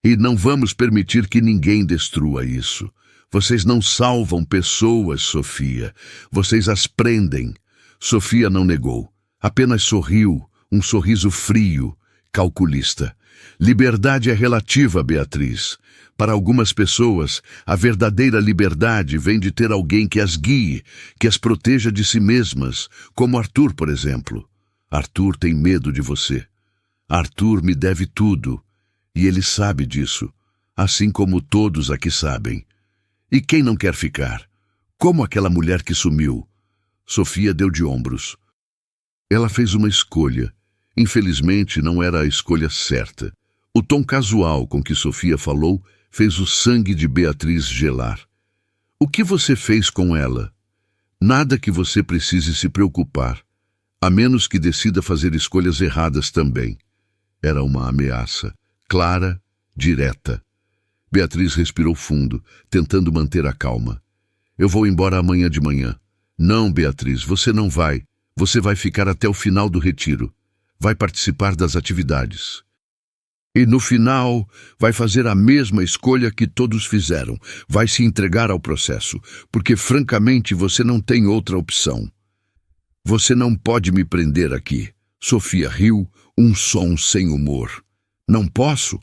E não vamos permitir que ninguém destrua isso. Vocês não salvam pessoas, Sofia. Vocês as prendem. Sofia não negou. Apenas sorriu, um sorriso frio, calculista. Liberdade é relativa, Beatriz. Para algumas pessoas, a verdadeira liberdade vem de ter alguém que as guie, que as proteja de si mesmas, como Arthur, por exemplo. Arthur tem medo de você. Arthur me deve tudo, e ele sabe disso, assim como todos aqui sabem. E quem não quer ficar? Como aquela mulher que sumiu? Sofia deu de ombros. Ela fez uma escolha. Infelizmente, não era a escolha certa. O tom casual com que Sofia falou fez o sangue de Beatriz gelar. O que você fez com ela? Nada que você precise se preocupar, a menos que decida fazer escolhas erradas também. Era uma ameaça, clara, direta. Beatriz respirou fundo, tentando manter a calma. Eu vou embora amanhã de manhã. Não, Beatriz, você não vai. Você vai ficar até o final do retiro. Vai participar das atividades. E no final, vai fazer a mesma escolha que todos fizeram. Vai se entregar ao processo, porque francamente você não tem outra opção. Você não pode me prender aqui. Sofia riu, um som sem humor. Não posso?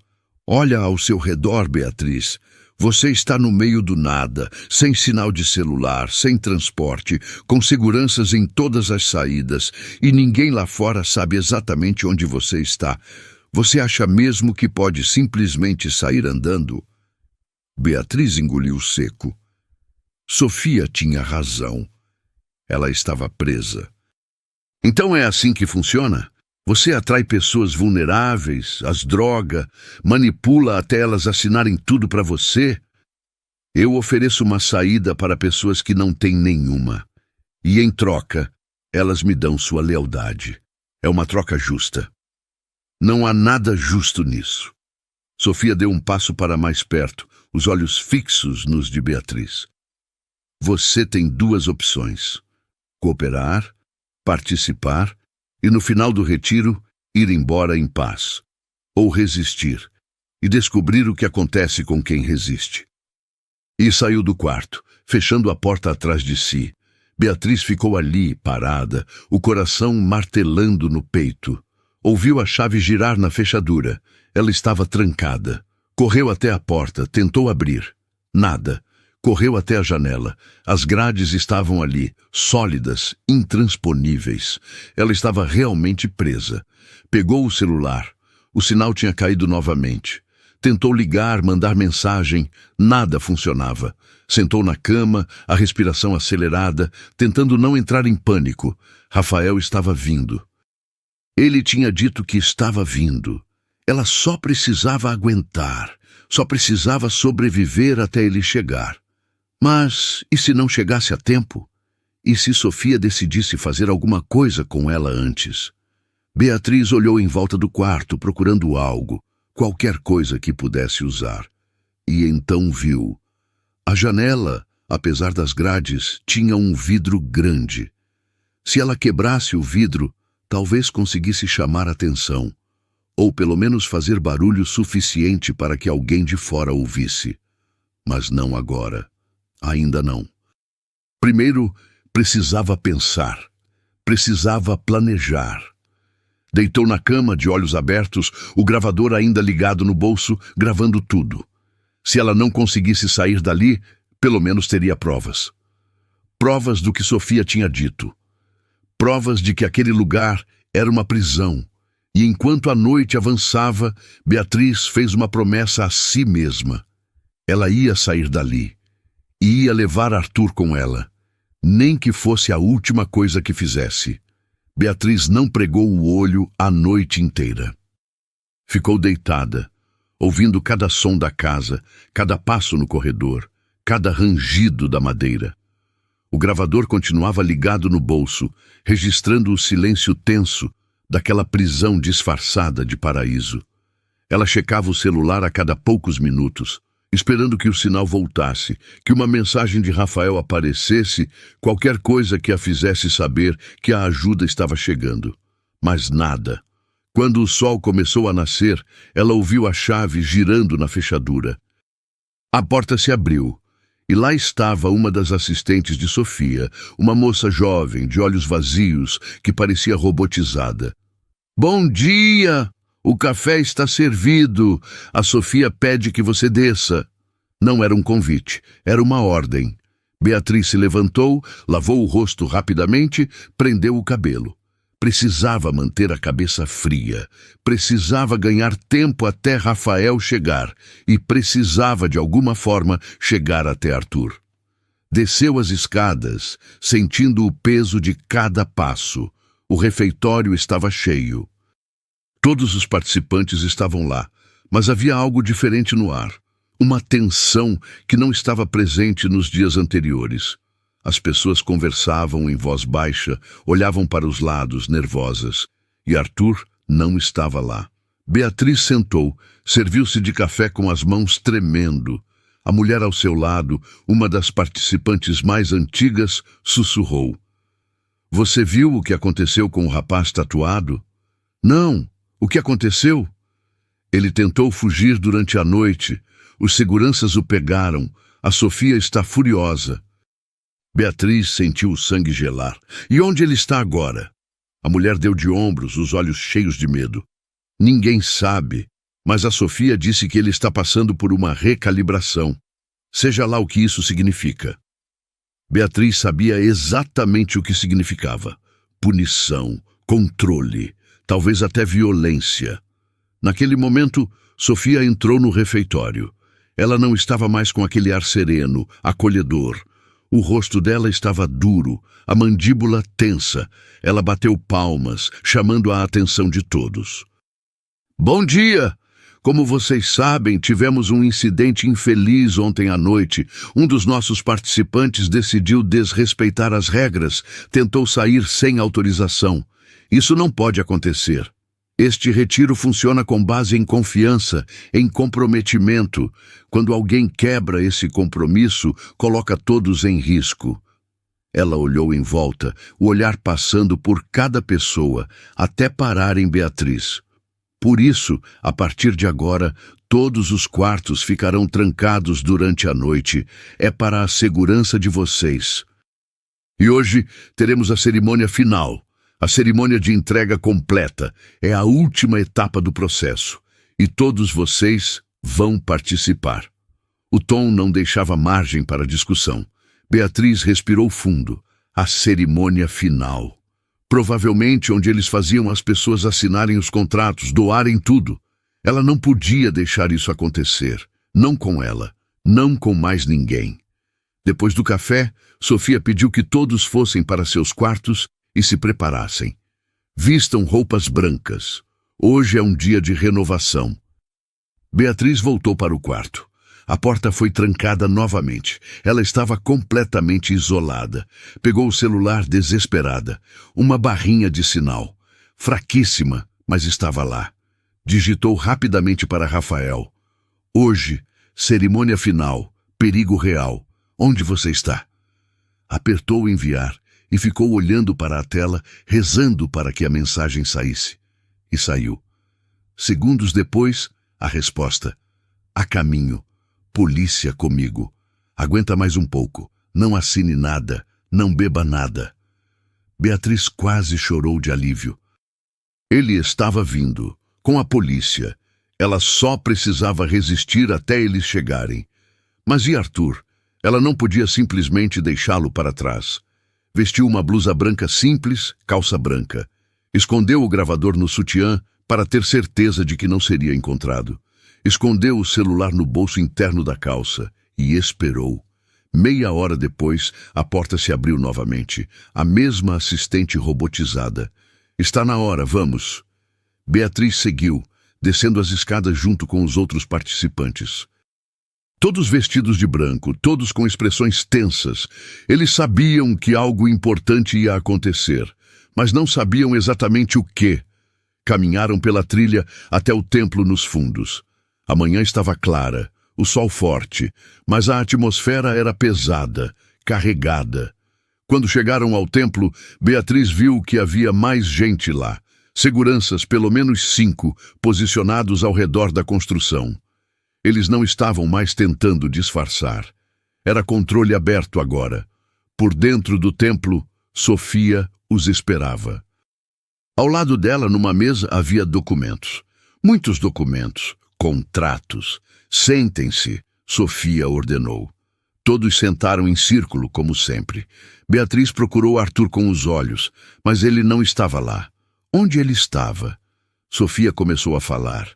Olha ao seu redor, Beatriz. Você está no meio do nada, sem sinal de celular, sem transporte, com seguranças em todas as saídas, e ninguém lá fora sabe exatamente onde você está. Você acha mesmo que pode simplesmente sair andando? Beatriz engoliu seco. Sofia tinha razão. Ela estava presa. Então é assim que funciona? Você atrai pessoas vulneráveis, as droga, manipula até elas assinarem tudo para você? Eu ofereço uma saída para pessoas que não têm nenhuma. E em troca, Elas me dão sua lealdade. É uma troca justa. Não há nada justo nisso. Sofia deu um passo para mais perto, os olhos fixos nos de Beatriz. Você tem duas opções: cooperar, participar e, no final do retiro, ir embora em paz. Ou resistir e descobrir o que acontece com quem resiste. E saiu do quarto, fechando a porta atrás de si. Beatriz ficou ali, parada, o coração martelando no peito. Ouviu a chave girar na fechadura. Ela estava trancada. Correu até a porta, tentou abrir. Nada. Correu até a janela. As grades estavam ali, sólidas, intransponíveis. Ela estava realmente presa. Pegou o celular. O sinal tinha caído novamente. Tentou ligar, mandar mensagem. Nada funcionava. Sentou na cama, a respiração acelerada, tentando não entrar em pânico. Rafael estava vindo. Ele tinha dito que estava vindo. Ela só precisava aguentar, só precisava sobreviver até ele chegar. Mas e se não chegasse a tempo? E se Sofia decidisse fazer alguma coisa com ela antes? Beatriz olhou em volta do quarto, procurando algo, qualquer coisa que pudesse usar. E então viu. A janela, apesar das grades, tinha um vidro grande. Se ela quebrasse o vidro, talvez conseguisse chamar atenção, ou pelo menos fazer barulho suficiente para que alguém de fora ouvisse. Mas não agora. Ainda não. Primeiro, precisava pensar. Precisava planejar. Deitou na cama, de olhos abertos, o gravador ainda ligado no bolso, gravando tudo. Se ela não conseguisse sair dali, pelo menos teria provas. Provas do que Sofia tinha dito. Provas de que aquele lugar era uma prisão. E enquanto a noite avançava, Beatriz fez uma promessa a si mesma. Ela ia sair dali. E ia levar Arthur com ela. Nem que fosse a última coisa que fizesse. Beatriz não pregou o olho a noite inteira. Ficou deitada, ouvindo cada som da casa, cada passo no corredor, cada rangido da madeira. O gravador continuava ligado no bolso, registrando o silêncio tenso daquela prisão disfarçada de paraíso. Ela checava o celular a cada poucos minutos, esperando que o sinal voltasse, que uma mensagem de Rafael aparecesse, qualquer coisa que a fizesse saber que a ajuda estava chegando. Mas nada. Quando o sol começou a nascer, ela ouviu a chave girando na fechadura. A porta se abriu, e lá estava uma das assistentes de Sofia, uma moça jovem, de olhos vazios, que parecia robotizada. "Bom dia! O café está servido. A Sofia pede que você desça." Não era um convite, era uma ordem. Beatriz se levantou, lavou o rosto rapidamente, prendeu o cabelo. Precisava manter a cabeça fria, precisava ganhar tempo até Rafael chegar e precisava, de alguma forma, chegar até Arthur. Desceu as escadas, sentindo o peso de cada passo. O refeitório estava cheio. Todos os participantes estavam lá, mas havia algo diferente no ar. Uma tensão que não estava presente nos dias anteriores. As pessoas conversavam em voz baixa, olhavam para os lados, nervosas. E Arthur não estava lá. Beatriz sentou, serviu-se de café com as mãos tremendo. A mulher ao seu lado, uma das participantes mais antigas, sussurrou: "Você viu o que aconteceu com o rapaz tatuado?" "Não. O que aconteceu?" "Ele tentou fugir durante a noite. Os seguranças o pegaram. A Sofia está furiosa." Beatriz sentiu o sangue gelar. "E onde ele está agora?" A mulher deu de ombros, os olhos cheios de medo. "Ninguém sabe, mas a Sofia disse que ele está passando por uma recalibração. Seja lá o que isso significa." Beatriz sabia exatamente o que significava. Punição, controle, talvez até violência. Naquele momento, Sofia entrou no refeitório. Ela não estava mais com aquele ar sereno, acolhedor. O rosto dela estava duro, a mandíbula tensa. Ela bateu palmas, chamando a atenção de todos. "Bom dia! Como vocês sabem, tivemos um incidente infeliz ontem à noite. Um dos nossos participantes decidiu desrespeitar as regras, tentou sair sem autorização. Isso não pode acontecer. Este retiro funciona com base em confiança, em comprometimento. Quando alguém quebra esse compromisso, coloca todos em risco. Ela olhou em volta, o olhar passando por cada pessoa, até parar em Beatriz. Por isso, a partir de agora, todos os quartos ficarão trancados durante a noite. É para a segurança de vocês. E hoje teremos a cerimônia final. A cerimônia de entrega completa é a última etapa do processo, e todos vocês vão participar. O tom não deixava margem para discussão. Beatriz respirou fundo. A cerimônia final. Provavelmente onde eles faziam as pessoas assinarem os contratos, doarem tudo. Ela não podia deixar isso acontecer. Não com ela, não com mais ninguém. Depois do café, Sofia pediu que todos fossem para seus quartos e se preparassem. Vistam roupas brancas. Hoje é um dia de renovação. Beatriz voltou para o quarto. A porta foi trancada novamente. Ela estava completamente isolada. Pegou o celular desesperada. Uma barrinha de sinal. Fraquíssima, mas estava lá. Digitou rapidamente para Rafael. Hoje, cerimônia final, perigo real. Onde você está? Apertou enviar e ficou olhando para a tela, rezando para que a mensagem saísse. E saiu. Segundos depois, a resposta. A caminho. Polícia comigo. Aguenta mais um pouco. Não assine nada. Não beba nada. Beatriz quase chorou de alívio. Ele estava vindo. Com a polícia. Ela só precisava resistir até eles chegarem. Mas e Arthur? Ela não podia simplesmente deixá-lo para trás. Vestiu uma blusa branca simples, calça branca. Escondeu o gravador no sutiã para ter certeza de que não seria encontrado. Escondeu o celular no bolso interno da calça e esperou. Meia hora depois, a porta se abriu novamente. A mesma assistente robotizada. Está na hora, vamos. Beatriz seguiu, descendo as escadas junto com os outros participantes. Todos vestidos de branco, todos com expressões tensas. Eles sabiam que algo importante ia acontecer, mas não sabiam exatamente o quê. Caminharam pela trilha até o templo nos fundos. A manhã estava clara, o sol forte, mas a atmosfera era pesada, carregada. Quando chegaram ao templo, Beatriz viu que havia mais gente lá. Seguranças, pelo menos 5, posicionados ao redor da construção. Eles não estavam mais tentando disfarçar. Era controle aberto agora. Por dentro do templo, Sofia os esperava. Ao lado dela, numa mesa, havia documentos. Muitos documentos, contratos. Sentem-se, Sofia ordenou. Todos sentaram em círculo, como sempre. Beatriz procurou Arthur com os olhos, mas ele não estava lá. Onde ele estava? Sofia começou a falar.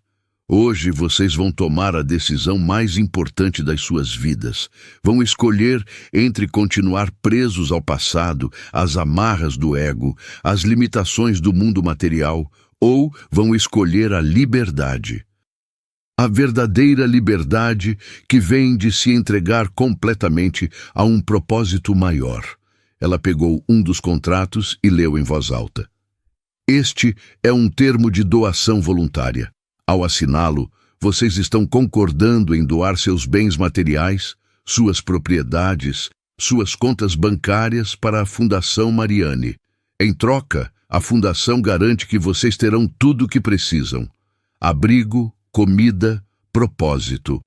Hoje vocês vão tomar a decisão mais importante das suas vidas. Vão escolher entre continuar presos ao passado, às amarras do ego, às limitações do mundo material, ou vão escolher a liberdade. A verdadeira liberdade que vem de se entregar completamente a um propósito maior. Ela pegou um dos contratos e leu em voz alta. Este é um termo de doação voluntária. Ao assiná-lo, vocês estão concordando em doar seus bens materiais, suas propriedades, suas contas bancárias para a Fundação Mariane. Em troca, a Fundação garante que vocês terão tudo o que precisam. Abrigo, comida, propósito.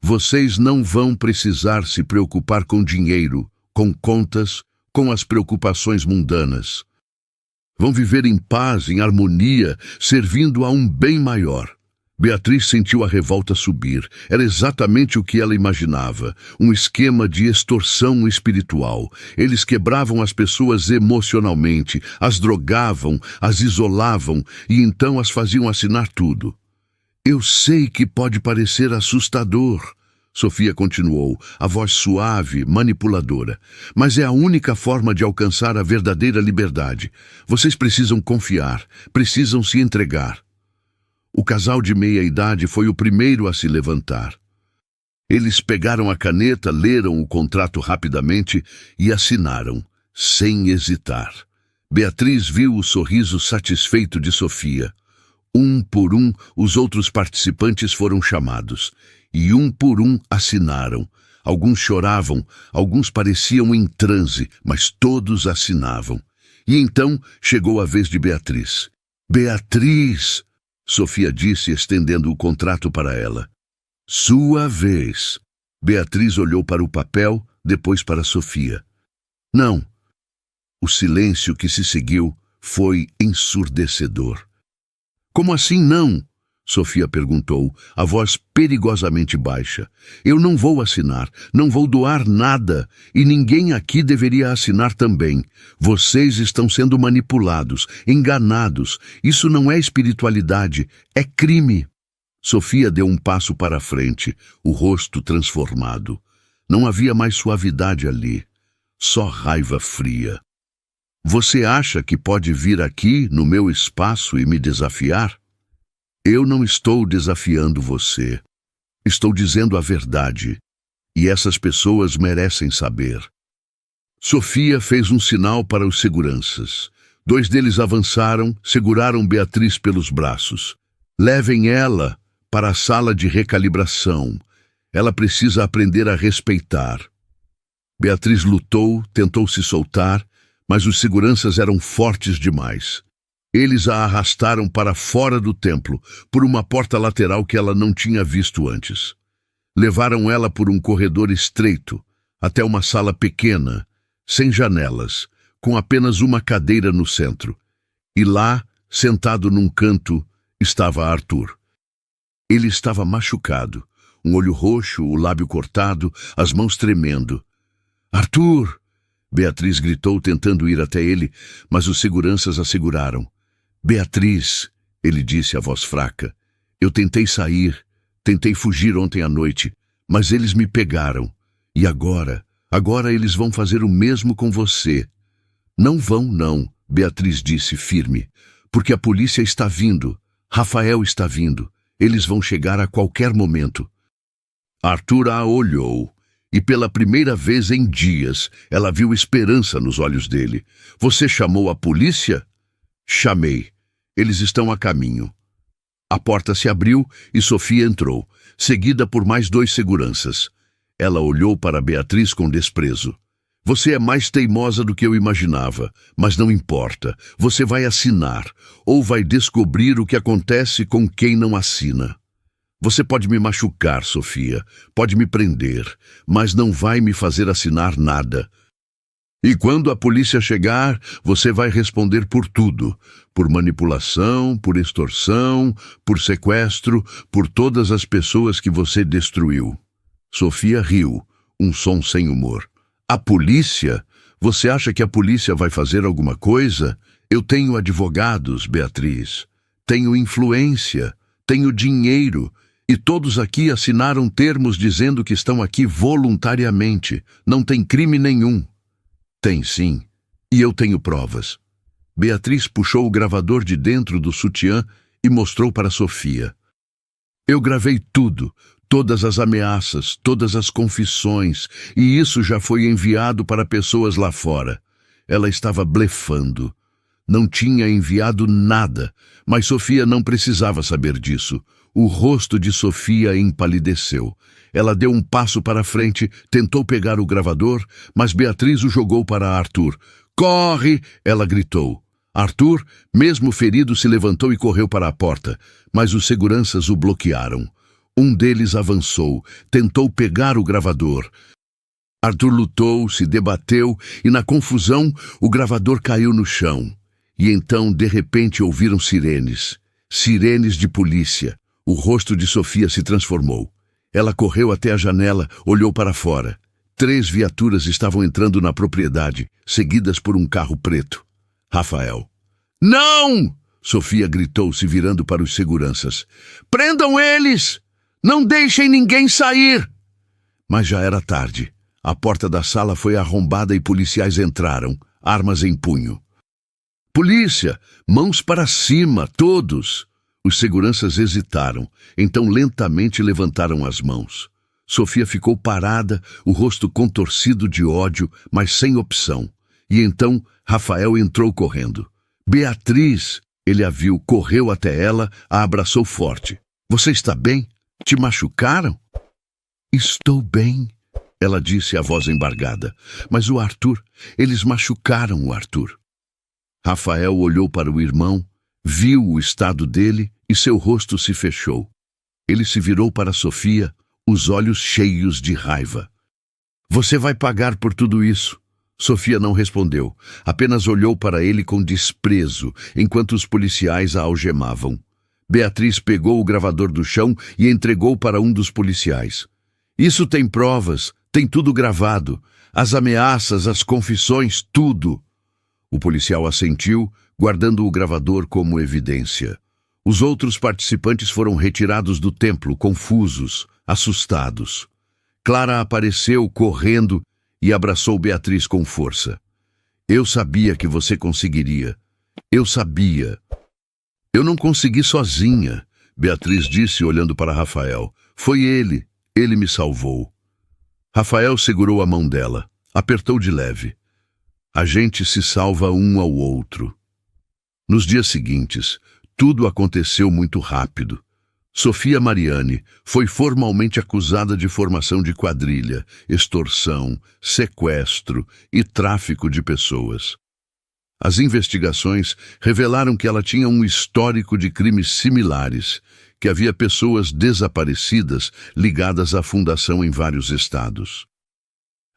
Vocês não vão precisar se preocupar com dinheiro, com contas, com as preocupações mundanas. Vão viver em paz, em harmonia, servindo a um bem maior. Beatriz sentiu a revolta subir. Era exatamente o que ela imaginava. Um esquema de extorsão espiritual. Eles quebravam as pessoas emocionalmente, as drogavam, as isolavam e então as faziam assinar tudo. Eu sei que pode parecer assustador, Sofia continuou, a voz suave, manipuladora. Mas é a única forma de alcançar a verdadeira liberdade. Vocês precisam confiar, precisam se entregar. O casal de meia-idade foi o primeiro a se levantar. Eles pegaram a caneta, leram o contrato rapidamente e assinaram, sem hesitar. Beatriz viu o sorriso satisfeito de Sofia. Um por um, os outros participantes foram chamados, e um por um assinaram. Alguns choravam, alguns pareciam em transe, mas todos assinavam. E então chegou a vez de Beatriz. «Beatriz!» Sofia disse, estendendo o contrato para ela. «Sua vez!» Beatriz olhou para o papel, depois para Sofia. «Não!» O silêncio que se seguiu foi ensurdecedor. «Como assim não?» Sofia perguntou, a voz perigosamente baixa. «Eu não vou assinar, não vou doar nada, e ninguém aqui deveria assinar também. Vocês estão sendo manipulados, enganados. Isso não é espiritualidade, é crime.» Sofia deu um passo para a frente, o rosto transformado. Não havia mais suavidade ali, só raiva fria. «Você acha que pode vir aqui, no meu espaço, e me desafiar? Eu não estou desafiando você. Estou dizendo a verdade. E essas pessoas merecem saber.» Sofia fez um sinal para os seguranças. 2 deles avançaram, seguraram Beatriz pelos braços. «Levem ela para a sala de recalibração. Ela precisa aprender a respeitar.» Beatriz lutou, tentou se soltar, mas os seguranças eram fortes demais. Eles a arrastaram para fora do templo, por uma porta lateral que ela não tinha visto antes. Levaram ela por um corredor estreito, até uma sala pequena, sem janelas, com apenas uma cadeira no centro. E lá, sentado num canto, estava Arthur. Ele estava machucado, um olho roxo, o lábio cortado, as mãos tremendo. «Arthur!» Beatriz gritou, tentando ir até ele, mas os seguranças a seguraram. «Beatriz!» ele disse, a voz fraca. «Eu tentei sair, tentei fugir ontem à noite, mas eles me pegaram. E agora eles vão fazer o mesmo com você.» «Não vão, não», Beatriz disse firme, «porque a polícia está vindo. Rafael está vindo. Eles vão chegar a qualquer momento.» Arthur a olhou, e pela primeira vez em dias, ela viu esperança nos olhos dele. «Você chamou a polícia?» «Chamei. Eles estão a caminho.» A porta se abriu e Sofia entrou, seguida por mais 2 seguranças. Ela olhou para Beatriz com desprezo. «Você é mais teimosa do que eu imaginava, mas não importa. Você vai assinar, ou vai descobrir o que acontece com quem não assina. Você pode me machucar, Sofia, pode me prender, mas não vai me fazer assinar nada. E quando a polícia chegar, você vai responder por tudo. Por manipulação, por extorsão, por sequestro, por todas as pessoas que você destruiu.» Sofia riu, um som sem humor. «A polícia? Você acha que a polícia vai fazer alguma coisa? Eu tenho advogados, Beatriz. Tenho influência, tenho dinheiro. E todos aqui assinaram termos dizendo que estão aqui voluntariamente. Não tem crime nenhum.» «Tem sim, e eu tenho provas.» Beatriz puxou o gravador de dentro do sutiã e mostrou para Sofia. «Eu gravei tudo, todas as ameaças, todas as confissões, e isso já foi enviado para pessoas lá fora.» Ela estava blefando. Não tinha enviado nada, mas Sofia não precisava saber disso. O rosto de Sofia empalideceu. Ela deu um passo para frente, tentou pegar o gravador, mas Beatriz o jogou para Arthur. «Corre!» ela gritou. Arthur, mesmo ferido, se levantou e correu para a porta, mas os seguranças o bloquearam. Um deles avançou, tentou pegar o gravador. Arthur lutou, se debateu e, na confusão, o gravador caiu no chão. E então, de repente, ouviram sirenes. Sirenes de polícia. O rosto de Sofia se transformou. Ela correu até a janela, olhou para fora. 3 viaturas estavam entrando na propriedade, seguidas por um carro preto. Rafael. «Não!» Sofia gritou, se virando para os seguranças. «Prendam eles! Não deixem ninguém sair!» Mas já era tarde. A porta da sala foi arrombada e policiais entraram, armas em punho. «Polícia! Mãos para cima, todos!» Os seguranças hesitaram, então lentamente levantaram as mãos. Sofia ficou parada, o rosto contorcido de ódio, mas sem opção. E então Rafael entrou correndo. Beatriz! Ele a viu, correu até ela, a abraçou forte. Você está bem? Te machucaram? Estou bem, ela disse, a voz embargada. Mas o Arthur, eles machucaram o Arthur. Rafael olhou para o irmão, viu o estado dele e seu rosto se fechou. Ele se virou para Sofia, os olhos cheios de raiva. Você vai pagar por tudo isso. Sofia não respondeu, apenas olhou para ele com desprezo, enquanto os policiais a algemavam. Beatriz pegou o gravador do chão e entregou para um dos policiais. Isso tem provas, tem tudo gravado. As ameaças, as confissões, tudo. O policial assentiu, guardando o gravador como evidência. Os outros participantes foram retirados do templo, confusos, assustados. Clara apareceu, correndo, e abraçou Beatriz com força. Eu sabia que você conseguiria. Eu sabia. Eu não consegui sozinha, Beatriz disse, olhando para Rafael. Foi ele. Ele me salvou. Rafael segurou a mão dela, apertou de leve. A gente se salva um ao outro. Nos dias seguintes, tudo aconteceu muito rápido. Sofia Mariani foi formalmente acusada de formação de quadrilha, extorsão, sequestro e tráfico de pessoas. As investigações revelaram que ela tinha um histórico de crimes similares, que havia pessoas desaparecidas ligadas à fundação em vários estados.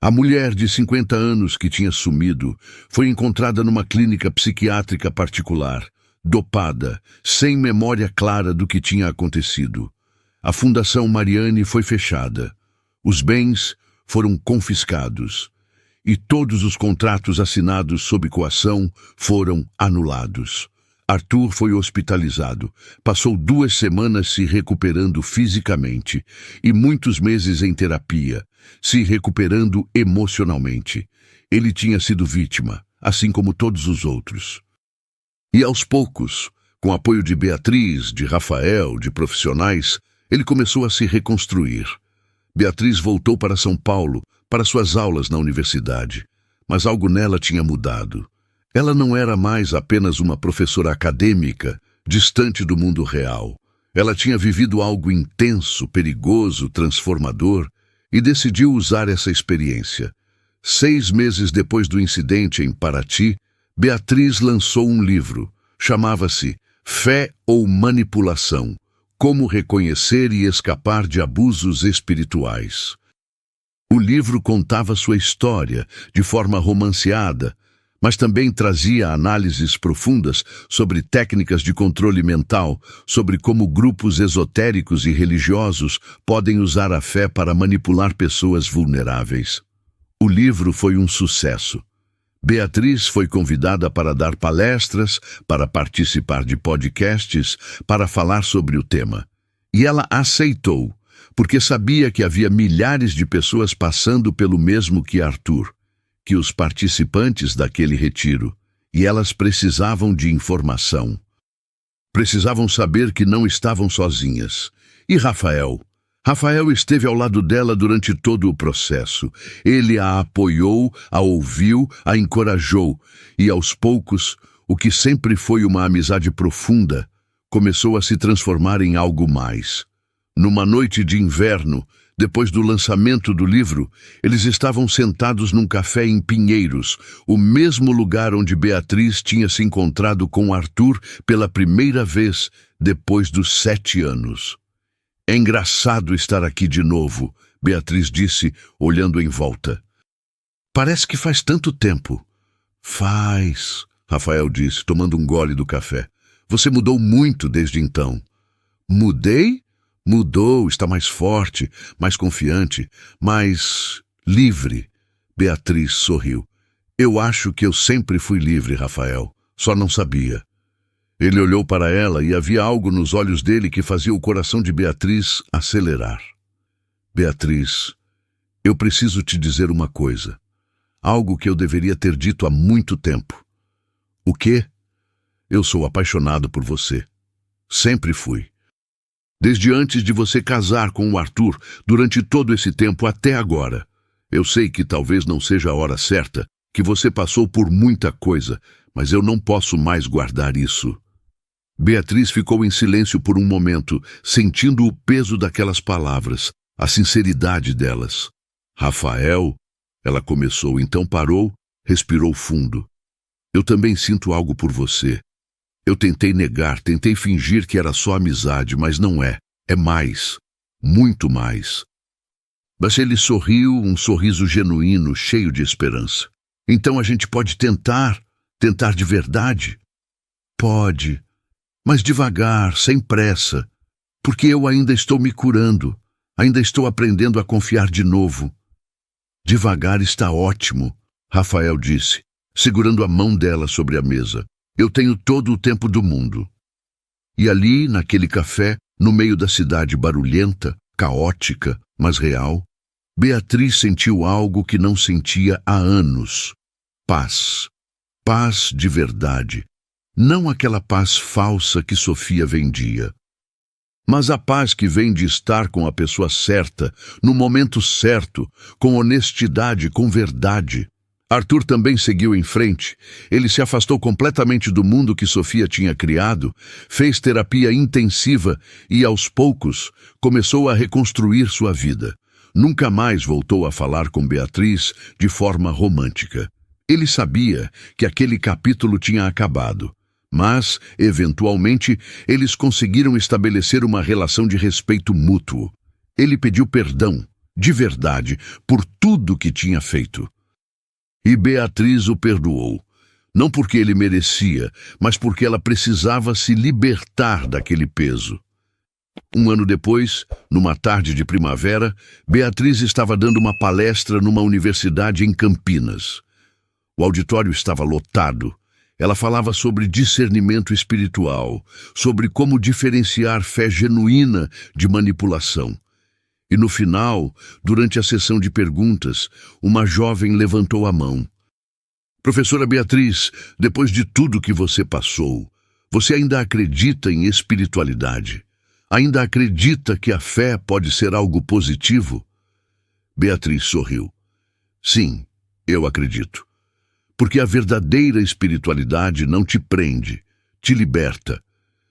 A mulher de 50 anos que tinha sumido foi encontrada numa clínica psiquiátrica particular, dopada, sem memória clara do que tinha acontecido. A Fundação Mariani foi fechada. Os bens foram confiscados. E todos os contratos assinados sob coação foram anulados. Arthur foi hospitalizado. Passou 2 semanas se recuperando fisicamente e muitos meses em terapia, se recuperando emocionalmente. Ele tinha sido vítima, assim como todos os outros. E aos poucos, com apoio de Beatriz, de Rafael, de profissionais, ele começou a se reconstruir. Beatriz voltou para São Paulo, para suas aulas na universidade, mas algo nela tinha mudado. Ela não era mais apenas uma professora acadêmica, distante do mundo real. Ela tinha vivido algo intenso, perigoso, transformador, e decidiu usar essa experiência. 6 meses depois do incidente em Paraty, Beatriz lançou um livro. Chamava-se Fé ou Manipulação: Como Reconhecer e Escapar de Abusos Espirituais. O livro contava sua história de forma romanceada, mas também trazia análises profundas sobre técnicas de controle mental, sobre como grupos esotéricos e religiosos podem usar a fé para manipular pessoas vulneráveis. O livro foi um sucesso. Beatriz foi convidada para dar palestras, para participar de podcasts, para falar sobre o tema. E ela aceitou, porque sabia que havia milhares de pessoas passando pelo mesmo que Arthur, que os participantes daquele retiro, e elas precisavam de informação. Precisavam saber que não estavam sozinhas. E Rafael? Rafael esteve ao lado dela durante todo o processo. Ele a apoiou, a ouviu, a encorajou, e aos poucos, o que sempre foi uma amizade profunda, começou a se transformar em algo mais. Numa noite de inverno, depois do lançamento do livro, eles estavam sentados num café em Pinheiros, o mesmo lugar onde Beatriz tinha se encontrado com Arthur pela primeira vez depois dos 7 anos. É engraçado estar aqui de novo, Beatriz disse, olhando em volta. Parece que faz tanto tempo. Faz, Rafael disse, tomando um gole do café. Você mudou muito desde então. Mudei? Mudou, está mais forte, mais confiante, mais livre. Beatriz sorriu. Eu acho que eu sempre fui livre, Rafael. Só não sabia. Ele olhou para ela e havia algo nos olhos dele que fazia o coração de Beatriz acelerar. Beatriz, eu preciso te dizer uma coisa. Algo que eu deveria ter dito há muito tempo. O quê? Eu sou apaixonado por você. Sempre fui. Desde antes de você casar com o Arthur, durante todo esse tempo até agora. Eu sei que talvez não seja a hora certa, que você passou por muita coisa, mas eu não posso mais guardar isso. Beatriz ficou em silêncio por um momento, sentindo o peso daquelas palavras, a sinceridade delas. Rafael, ela começou, então parou, respirou fundo. Eu também sinto algo por você. Eu tentei negar, tentei fingir que era só amizade, mas não é. É mais. Muito mais. Mas ele sorriu, um sorriso genuíno, cheio de esperança. Então a gente pode tentar de verdade? Pode, mas devagar, sem pressa, porque eu ainda estou me curando, ainda estou aprendendo a confiar de novo. Devagar está ótimo, Rafael disse, segurando a mão dela sobre a mesa. Eu tenho todo o tempo do mundo. E ali, naquele café, no meio da cidade barulhenta, caótica, mas real, Beatriz sentiu algo que não sentia há anos. Paz. Paz de verdade. Não aquela paz falsa que Sofia vendia. Mas a paz que vem de estar com a pessoa certa, no momento certo, com honestidade, com verdade. Arthur também seguiu em frente. Ele se afastou completamente do mundo que Sofia tinha criado, fez terapia intensiva e, aos poucos, começou a reconstruir sua vida. Nunca mais voltou a falar com Beatriz de forma romântica. Ele sabia que aquele capítulo tinha acabado, mas, eventualmente, eles conseguiram estabelecer uma relação de respeito mútuo. Ele pediu perdão, de verdade, por tudo que tinha feito. E Beatriz o perdoou, não porque ele merecia, mas porque ela precisava se libertar daquele peso. Um ano depois, numa tarde de primavera, Beatriz estava dando uma palestra numa universidade em Campinas. O auditório estava lotado. Ela falava sobre discernimento espiritual, sobre como diferenciar fé genuína de manipulação. E no final, durante a sessão de perguntas, uma jovem levantou a mão. Professora Beatriz, depois de tudo que você passou, você ainda acredita em espiritualidade? Ainda acredita que a fé pode ser algo positivo? Beatriz sorriu. Sim, eu acredito. Porque a verdadeira espiritualidade não te prende, te liberta.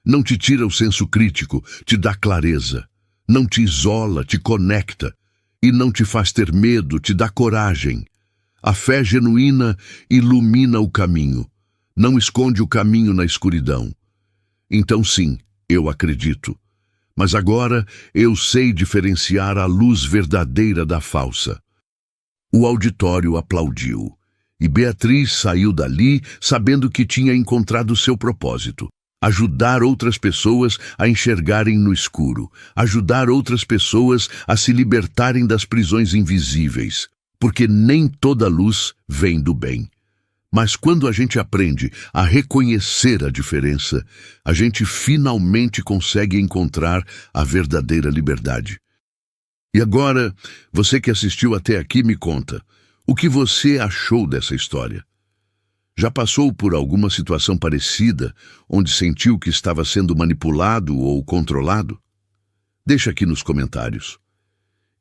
Não te tira o senso crítico, te dá clareza. Não te isola, te conecta. E não te faz ter medo, te dá coragem. A fé genuína ilumina o caminho. Não esconde o caminho na escuridão. Então sim, eu acredito. Mas agora eu sei diferenciar a luz verdadeira da falsa. O auditório aplaudiu. E Beatriz saiu dali sabendo que tinha encontrado seu propósito. Ajudar outras pessoas a enxergarem no escuro. Ajudar outras pessoas a se libertarem das prisões invisíveis. Porque nem toda luz vem do bem. Mas quando a gente aprende a reconhecer a diferença, a gente finalmente consegue encontrar a verdadeira liberdade. E agora, você que assistiu até aqui, me conta, o que você achou dessa história? Já passou por alguma situação parecida, onde sentiu que estava sendo manipulado ou controlado? Deixa aqui nos comentários.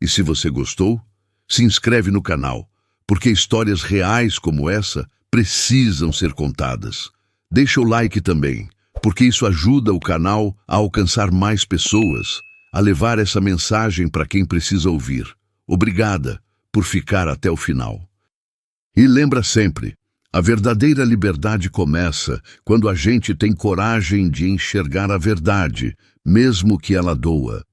E se você gostou, se inscreve no canal, porque histórias reais como essa precisam ser contadas. Deixa o like também, porque isso ajuda o canal a alcançar mais pessoas, a levar essa mensagem para quem precisa ouvir. Obrigada por ficar até o final. E lembra sempre, a verdadeira liberdade começa quando a gente tem coragem de enxergar a verdade, mesmo que ela doa.